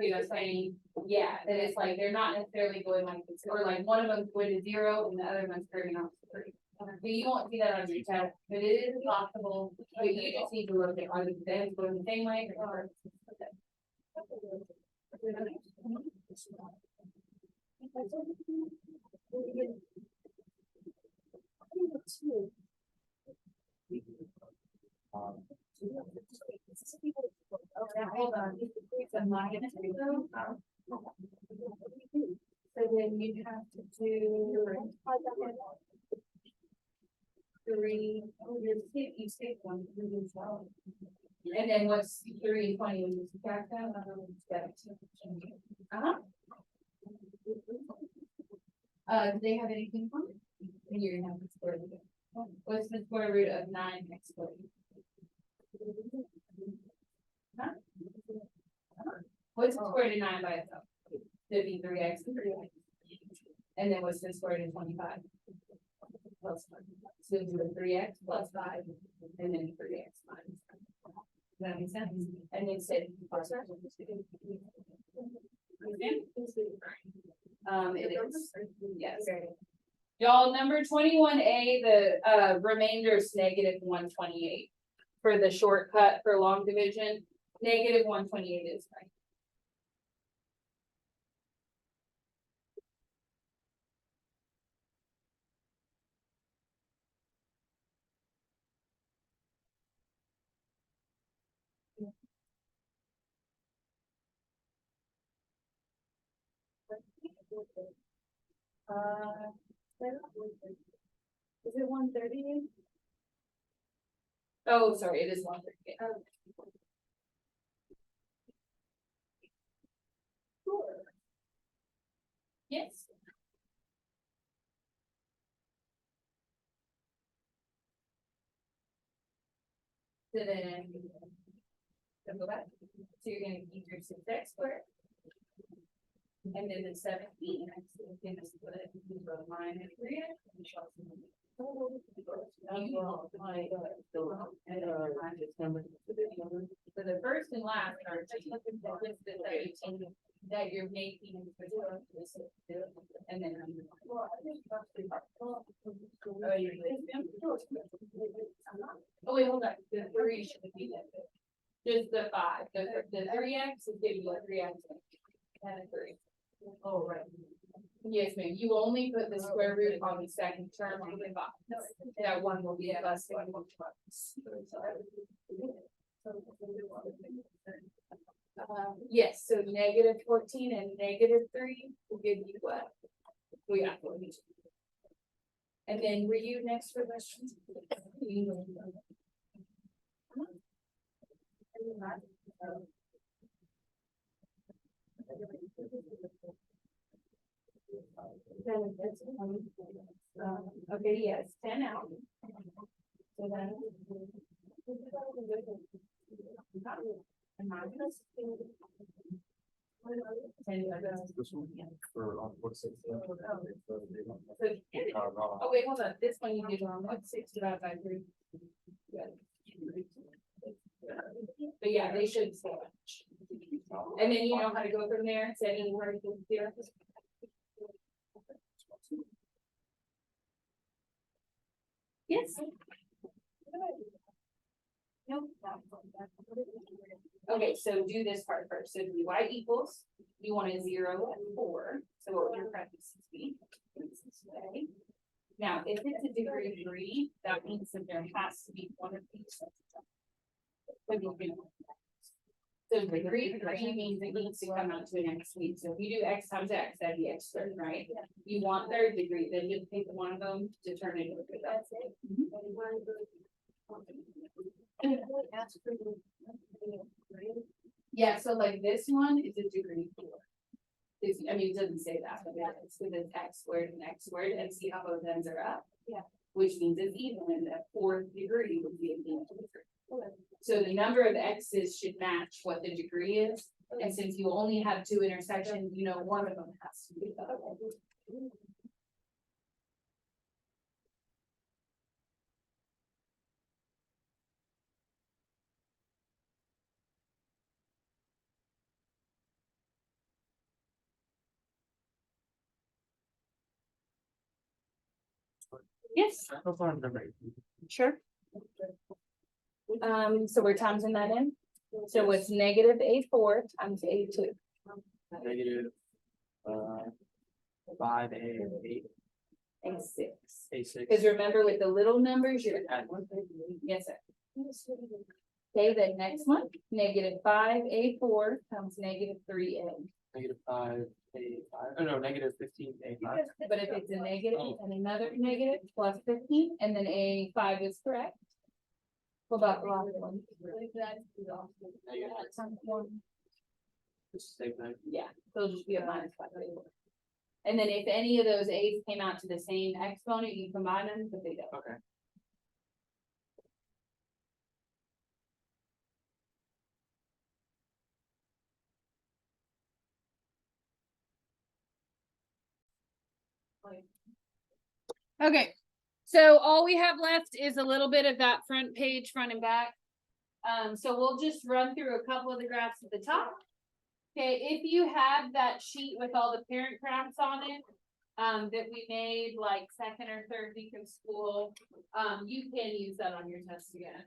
you know, saying, yeah, that it's like, they're not necessarily going like this, or like one of them's going to zero and the other one's turning off to 3. But you won't see that on your test, but it is possible, but you just need to look at, are the ends going the same way or? Hold on. So then you'd have to do. 3, you skip 1, and then what's 3 and 20 when you subtract them? Uh-huh. Do they have anything on it? Then you're gonna have to square root it. What's the square root of 9 x squared? Huh? What's the square root of 9 by itself? It'd be 3x and 3x. And then what's the square root of 25? Plus 5. So do the 3x plus 5, and then 3x minus 5. Does that make sense? And then say. It is, yes. Y'all, number 21A, the remainder is negative 128. For the shortcut for long division, negative 128 is right. Is it 130? Oh, sorry, it is 130. Sure. Yes. So then, go back. So you're gonna keep your 6x squared. And then the 17 x is gonna split it into a minus 3x. So the first and last are just that you're making. And then. Oh, wait, hold on, the 3 should be that. Just the 5, the 3x is giving you a 3x. And a 3. Oh, right. Yes, ma'am, you only put the square root on the second term on the box. That one will be less than 1. Yes, so negative 14 and negative 3 will give you what? We got 40. And then were you next for questions? Okay, yes, 10 out. So then. This one for on 46. Oh, wait, hold on, this one you did wrong, what's 6 divided by 3? But yeah, they should say that. And then you know how to go from there, setting where to here. Yes. No. Okay, so do this part first. So do y equals, you want a 0 and 4. So what would your parentheses be? Now, if it's a degree 3, that means that there has to be one of these. So degree 3 means it needs to come out to an x suite. So if you do x times x, that'd be x squared, right? You want third degree, then just pick one of them to turn it into that. Yeah, so like this one is a degree 4. I mean, it doesn't say that, but it's with an x squared and x squared, and see how both ends are up. Yeah. Which means it's even, and the 4th degree would be an even degree. So the number of x's should match what the degree is, and since you only have 2 intersections, you know one of them has to be the other. Yes, So far, number 8. sure. So we're timesing that in, so it's negative A4 times A2. Negative. 5, A8, A6. A6. Cause remember with the little numbers, you're, Add yes, sir. Okay, the next one, negative 5A4 times negative 3A. negative 5, A5. Oh no, negative 15, A5. But if it's a negative and another negative plus 15, and then A5 is correct. What about the last one? Just save that. Yeah, so it'll just be a minus 5A4. And then if any of those A's came out to the same exponent, you combine them, but they don't. Okay. Okay, so all we have left is a little bit of that front page, front and back. So we'll just run through a couple of the graphs at the top. Okay, if you have that sheet with all the parent graphs on it, that we made like second or third week of school, you can use that on your test again.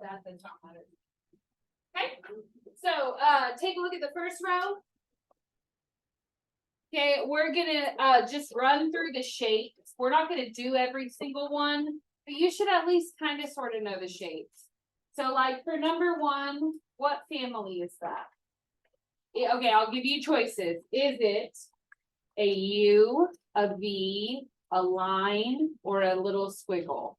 That's the top matter. Okay, so, take a look at the first row. Okay, we're gonna, just run through the shapes. We're not gonna do every single one, but you should at least kind of sort of know the shapes. So like for number 1, what family is that? Okay, I'll give you choices. Is it a U, a V, a line, or a little squiggle?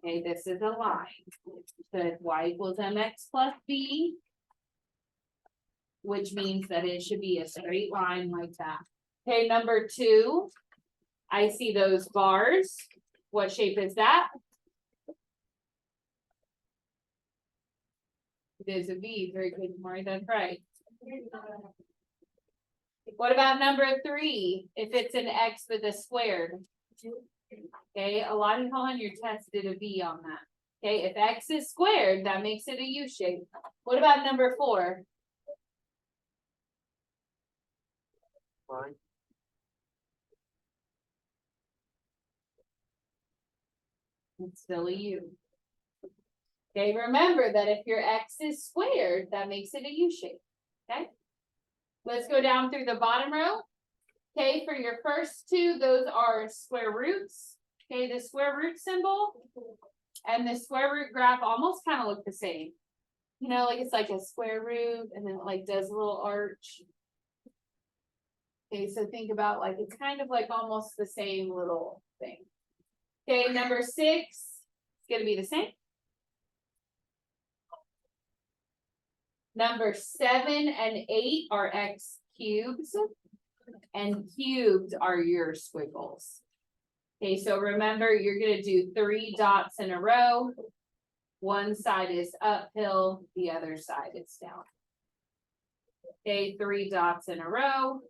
Okay, this is a line. So it's y equals mx plus b, which means that it should be a straight line like that. Okay, number 2, I see those bars. What shape is that? It is a V. Very good, Maury, that's right. What about number 3? If it's an X with a squared? Okay, a lot of y'all on your test did a V on that. Okay, if X is squared, that makes it a U shape. What about number 4? Fine. It's still a U. Okay, remember that if your X is squared, that makes it a U shape. Okay. Let's go down through the bottom row. Okay, for your first 2, those are square roots. Okay, the square root symbol and the square root graph almost kind of look the same. You know, like it's like a square root and then it like does a little arch. Okay, so think about like it's kind of like almost the same little thing. Okay, number 6 is gonna be the same. Number 7 and 8 are X cubes, and cubed are your squiggles. Okay, so remember, you're gonna do 3 dots in a row. One side is uphill, the other side is down. Okay, 3 dots in a row.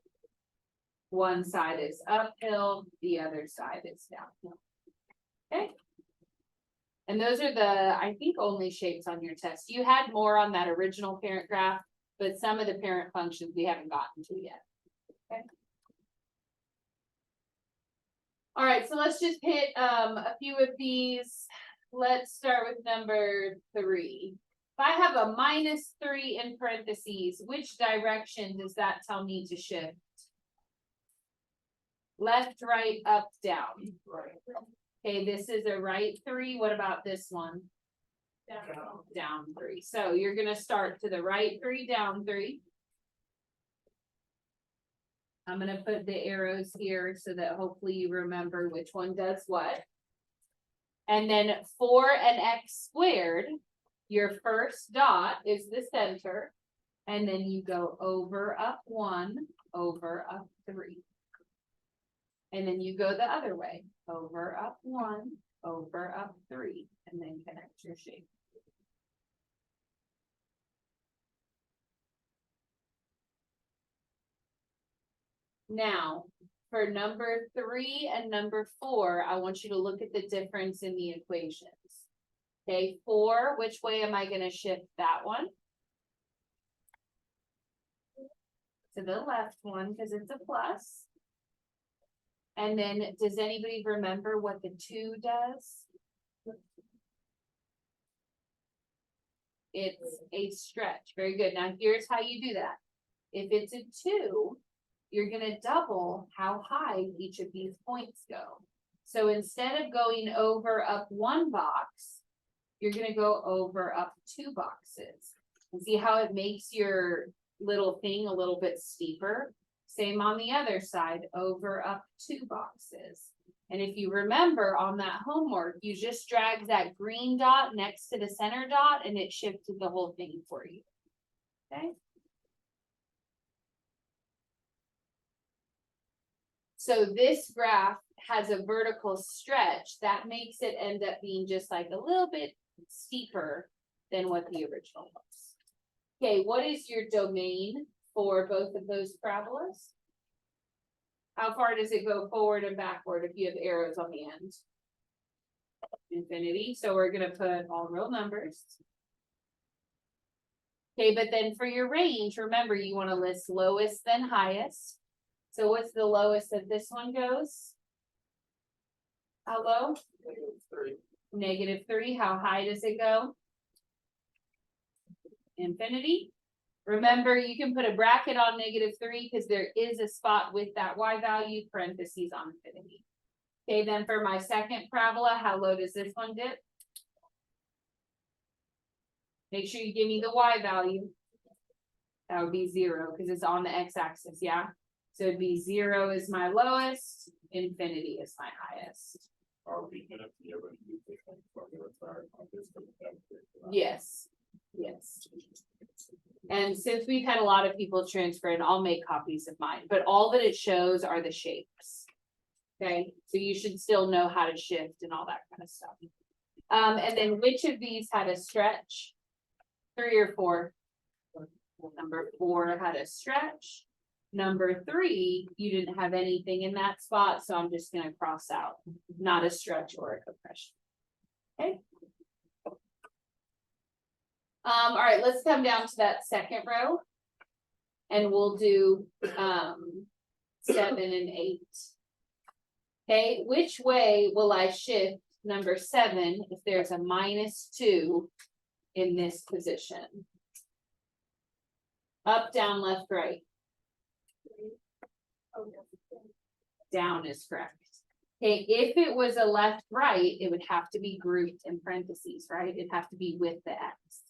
One side is uphill, the other side is downhill. Okay. And those are the, I think, only shapes on your test. You had more on that original parent graph, but some of the parent functions we haven't gotten to yet. Okay. All right, so let's just hit a few of these. Let's start with number 3. If I have a -3 in parentheses, which direction does that tell me to shift? Left, right, up, down. Okay, this is a right 3. What about this one? Down 3. So you're gonna start to the right 3, down 3. I'm gonna put the arrows here so that hopefully you remember which one does what. And then 4 and X squared, your first dot is the center. And then you go over, up 1, over, up 3. And then you go the other way, over, up 1, over, up 3, and then connect your shape. Now, for number 3 and number 4, I want you to look at the difference in the equations. Okay, 4, which way am I gonna shift that one? To the left one, because it's a plus. And then, does anybody remember what the 2 does? It's a stretch. Very good. Now here's how you do that. If it's a 2, you're gonna double how high each of these points go. So instead of going over up 1 box, you're gonna go over up 2 boxes. And see how it makes your little thing a little bit steeper? Same on the other side, over up 2 boxes. And if you remember on that homework, you just dragged that green dot next to the center dot and it shifted the whole thing for you. Okay? So this graph has a vertical stretch that makes it end up being just like a little bit steeper than what the original was. Okay, what is your domain for both of those parabolas? How far does it go forward and backward if you have arrows on the end? Infinity, so we're gonna put all real numbers. Okay, but then for your range, remember you wanna list lowest then highest. So what's the lowest that this one goes? How low? -3. How high does it go? Infinity. Remember, you can put a bracket on -3 because there is a spot with that y value, parentheses on infinity. Okay, then for my second parabola, how low does this one dip? Make sure you give me the y value. That would be 0 because it's on the x-axis, yeah? So it'd be 0 is my lowest, infinity is my highest. Are we gonna be able to use this one for the return on this? Yes, yes. And since we've had a lot of people transfer, and I'll make copies of mine, but all that it shows are the shapes. Okay, so you should still know how to shift and all that kind of stuff. And then which of these had a stretch? 3 or 4? Number 4 had a stretch. Number 3, you didn't have anything in that spot, so I'm just gonna cross out, not a stretch or a compression. Okay. All right, let's come down to that second row. And we'll do 7 and 8. Okay, which way will I shift number 7 if there's a -2 in this position? Up, down, left, right. Down is correct. Okay, if it was a left, right, it would have to be grouped in parentheses, right? It'd have to be with the X.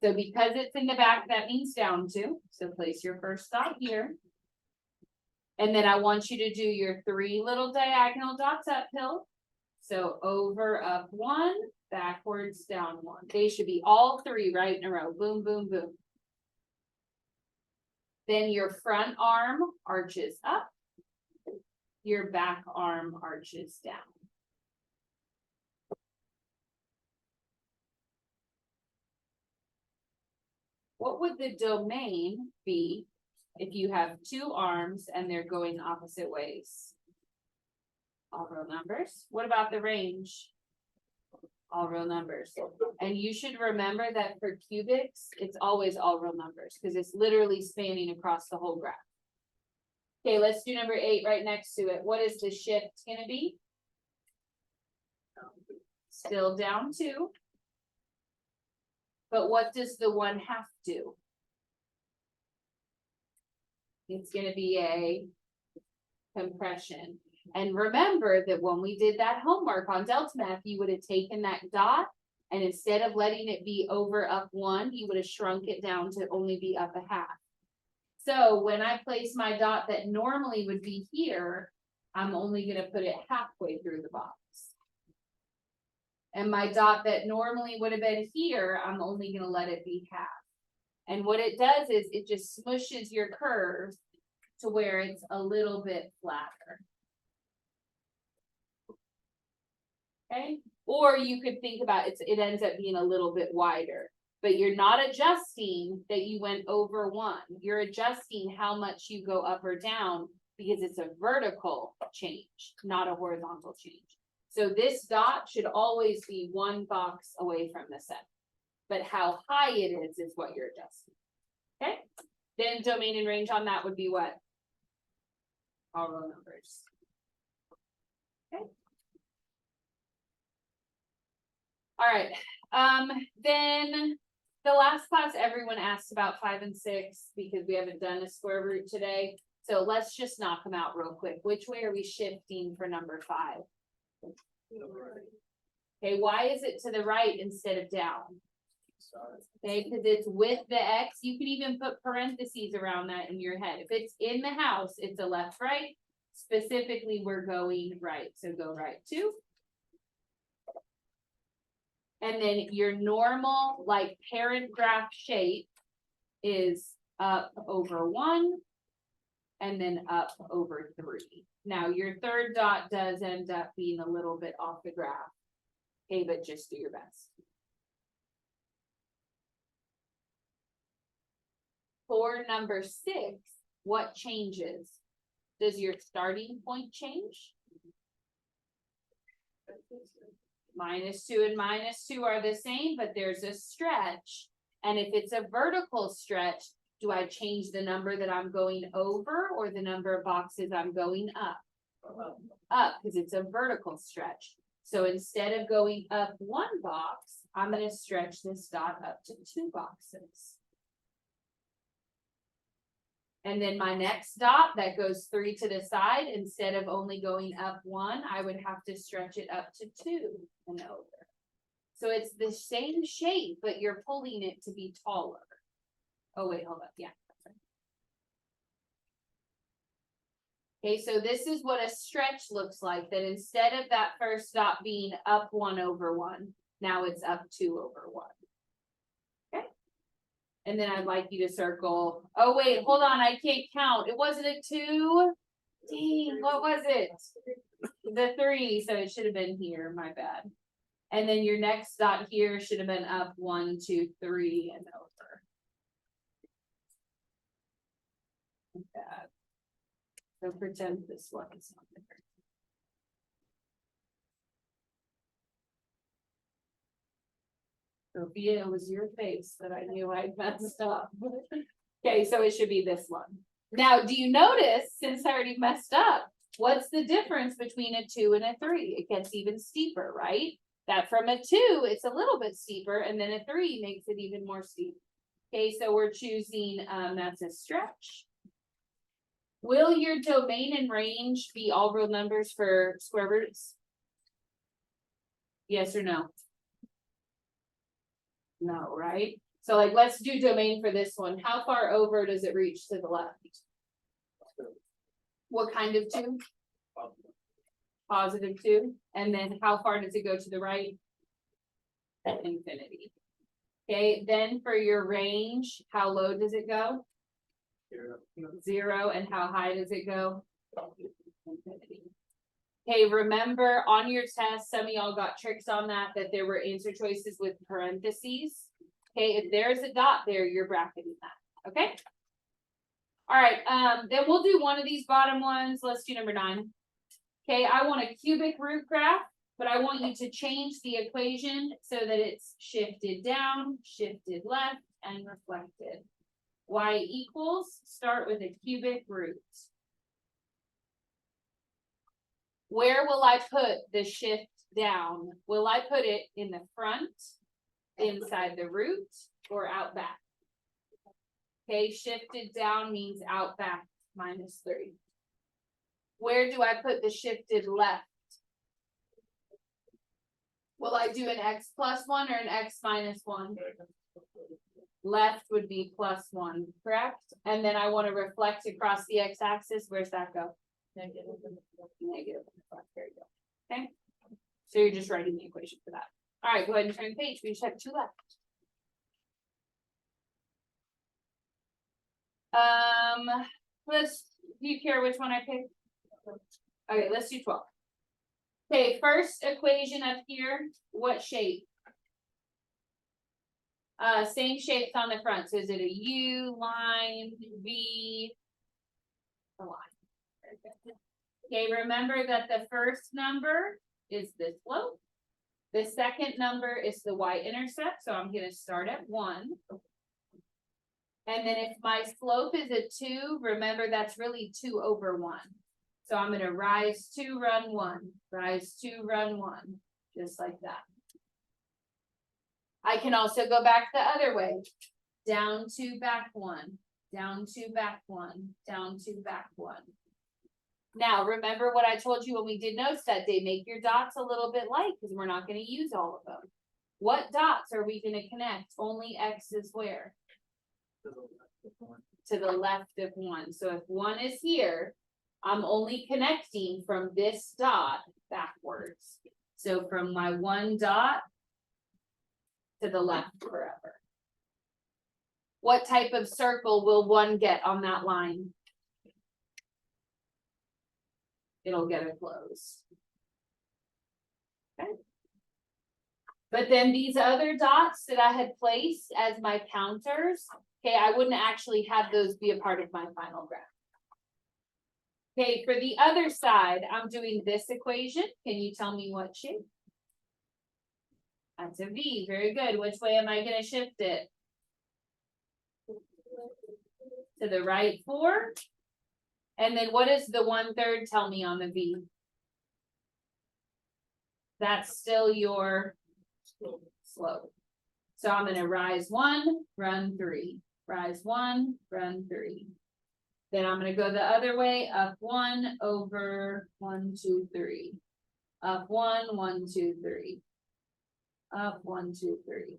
So because it's in the back, that means down 2. So place your first dot here. And then I want you to do your 3 little diagonal dots uphill. So over, up 1, backwards, down 1. They should be all 3 right in a row. Boom, boom, boom. Then your front arm arches up. Your back arm arches down. What would the domain be if you have 2 arms and they're going opposite ways? All real numbers. What about the range? All real numbers. And you should remember that for cubics, it's always all real numbers because it's literally spanning across the whole graph. Okay, let's do number 8 right next to it. What is the shift gonna be? Still down 2. But what does the 1/2 do? It's gonna be a compression. And remember that when we did that homework on Delta Math, you would have taken that dot and instead of letting it be over up 1, you would have shrunk it down to only be up 1/2. So when I place my dot that normally would be here, I'm only gonna put it halfway through the box. And my dot that normally would have been here, I'm only gonna let it be half. And what it does is it just smushes your curve to where it's a little bit flatter. Okay, or you could think about it ends up being a little bit wider, but you're not adjusting that you went over 1. You're adjusting how much you go up or down because it's a vertical change, not a horizontal change. So this dot should always be 1 box away from the center, but how high it is what you're adjusting. Okay, then domain and range on that would be what? All real numbers. Alright, then the last class, everyone asked about 5 and 6 because we haven't done a square root today. So let's just knock them out real quick. Which way are we shifting for number 5? Okay, why is it to the right instead of down? Okay, because it's with the X. You can even put parentheses around that in your head. If it's in the house, it's a left, right. Specifically, we're going right. So go right 2. And then your normal, like, parent graph shape is up over 1 and then up over 3. Now, your third dot does end up being a little bit off the graph. Okay, but just do your best. For number 6, what changes? Does your starting point change? -2 and -2 are the same, but there's a stretch. And if it's a vertical stretch, do I change the number that I'm going over or the number of boxes I'm going up? Up, because it's a vertical stretch. So instead of going up 1 box, I'm going to stretch this dot up to 2 boxes. And then my next dot that goes 3 to the side, instead of only going up 1, I would have to stretch it up to 2 and over. So it's the same shape, but you're pulling it to be taller. Oh, wait, hold up. Yeah. Okay, so this is what a stretch looks like, that instead of that first dot being up 1 over 1, now it's up 2 over 1. And then I'd like you to circle, oh wait, hold on, I can't count. It wasn't a 2. Dang, what was it? The 3, so it should have been here, my bad. And then your next dot here should have been up 1, 2, 3 and over. Bad. So pretend this one is not there. Sophia, it was your face that I knew I'd messed up. Okay, so it should be this one. Now, do you notice, since I already messed up, what's the difference between a 2 and a 3? It gets even steeper, right? That from a 2, it's a little bit steeper, and then a 3 makes it even more steep. Okay, so we're choosing, that's a stretch. Will your domain and range be all real numbers for square roots? Yes or no? No, right? So like, let's do domain for this one. How far over does it reach to the left? What kind of 2? Positive 2. And then how far does it go to the right? Infinity. Okay, then for your range, how low does it go? 0. And how high does it go? Infinity. Okay, remember on your test, some of y'all got tricks on that there were answer choices with parentheses. Okay, if there's a dot there, you're bracketing that. Okay. All right, then we'll do one of these bottom ones. Let's do number 9. Okay, I want a cubic root graph, but I want you to change the equation so that it's shifted down, shifted left, and reflected. Y equals, start with a cubic root. Where will I put the shift down? Will I put it in the front, inside the root, or out back? Okay, shifted down means out back, -3. Where do I put the shifted left? Will I do an x plus 1 or an x minus 1? Left would be +1, correct? And then I want to reflect across the x-axis. Where's that go? Negative. There you go. Okay. So you're just writing the equation for that. All right, go ahead and turn the page. We just have 2 left. Do you care which one I pick? Okay, let's do 12. Okay, first equation up here, what shape? Same shapes on the front. So is it a U, line, V, a line? Okay, remember that the first number is the slope. The second number is the y-intercept, so I'm going to start at 1. And then if my slope is a 2, remember that's really 2 over 1. So I'm going to rise 2, run 1, rise 2, run 1, just like that. I can also go back the other way. Down 2, back 1, down 2, back 1, down 2, back 1. Now, remember what I told you when we did notes that day, make your dots a little bit light because we're not gonna use all of them. What dots are we gonna connect? Only X is where? To the left of 1. So if 1 is here, I'm only connecting from this dot backwards. So from my 1 dot to the left forever. What type of circle will 1 get on that line? It'll get a close. Okay. But then these other dots that I had placed as my counters, okay, I wouldn't actually have those be a part of my final graph. Okay, for the other side, I'm doing this equation. Can you tell me what shape? That's a V, very good. Which way am I gonna shift it? To the right 4. And then what does the 1/3 tell me on the V? That's still your slope. So I'm gonna rise 1, run 3, rise 1, run 3. Then I'm gonna go the other way, up 1 over 1, 2, 3. Up 1, 1, 2, 3. Up 1, 2, 3.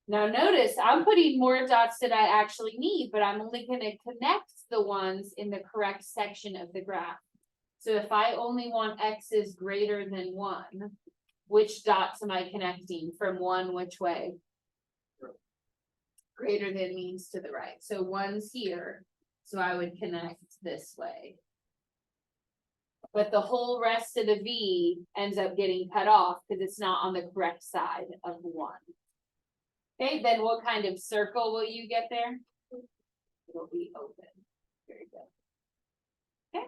Now notice I'm putting more dots than I actually need, but I'm only gonna connect the ones in the correct section of the graph. So if I only want X's greater than 1, which dots am I connecting from 1 which way? Greater than means to the right. So 1's here, so I would connect this way. But the whole rest of the V ends up getting cut off because it's not on the correct side of 1. Okay, then what kind of circle will you get there? It'll be open. Very good. Okay.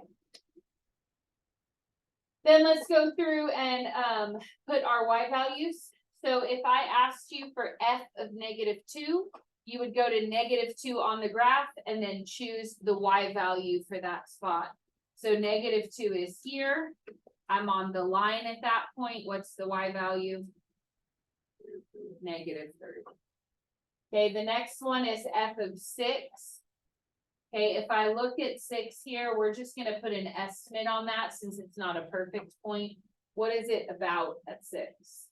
Then let's go through and put our Y values. So if I asked you for F of -2, you would go to -2 on the graph and then choose the Y value for that spot. So -2 is here. I'm on the line at that point. What's the Y value? -30. Okay, the next one is F of 6. Okay, if I look at 6 here, we're just gonna put an estimate on that since it's not a perfect point. What is it about at 6?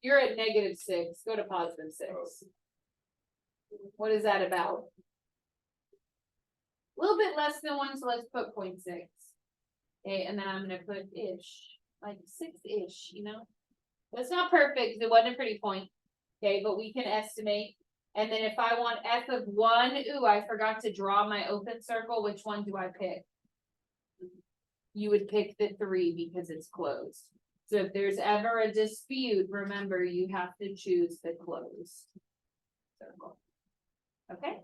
You're at -6, go to +6. What is that about? A little bit less than 1, so let's put 0.6. Okay, and then I'm gonna put ish, like 6-ish, you know? That's not perfect, it wasn't a pretty point. Okay, but we can estimate. And then if I want F of 1, ooh, I forgot to draw my open circle, which one do I pick? You would pick the 3 because it's closed. So if there's ever a dispute, remember you have to choose the closed circle. Okay.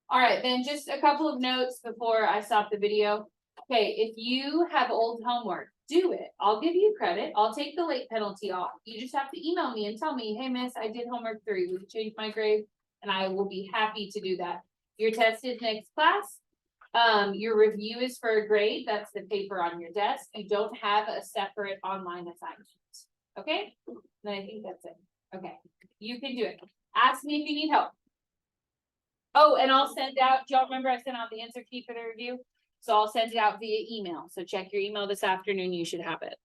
All right, then just a couple of notes before I stop the video. Okay, if you have old homework, do it. I'll give you credit. I'll take the late penalty off. You just have to email me and tell me, hey, miss, I did homework 3. Will you change my grade? And I will be happy to do that. Your test is next class. Your review is for a grade. That's the paper on your desk. You don't have a separate online assignment. Okay? And I think that's it. Okay. You can do it. Ask me if you need help. Oh, and I'll send out, do y'all remember I sent out the answer key for the review? So I'll send it out via email. So check your email this afternoon. You should have it.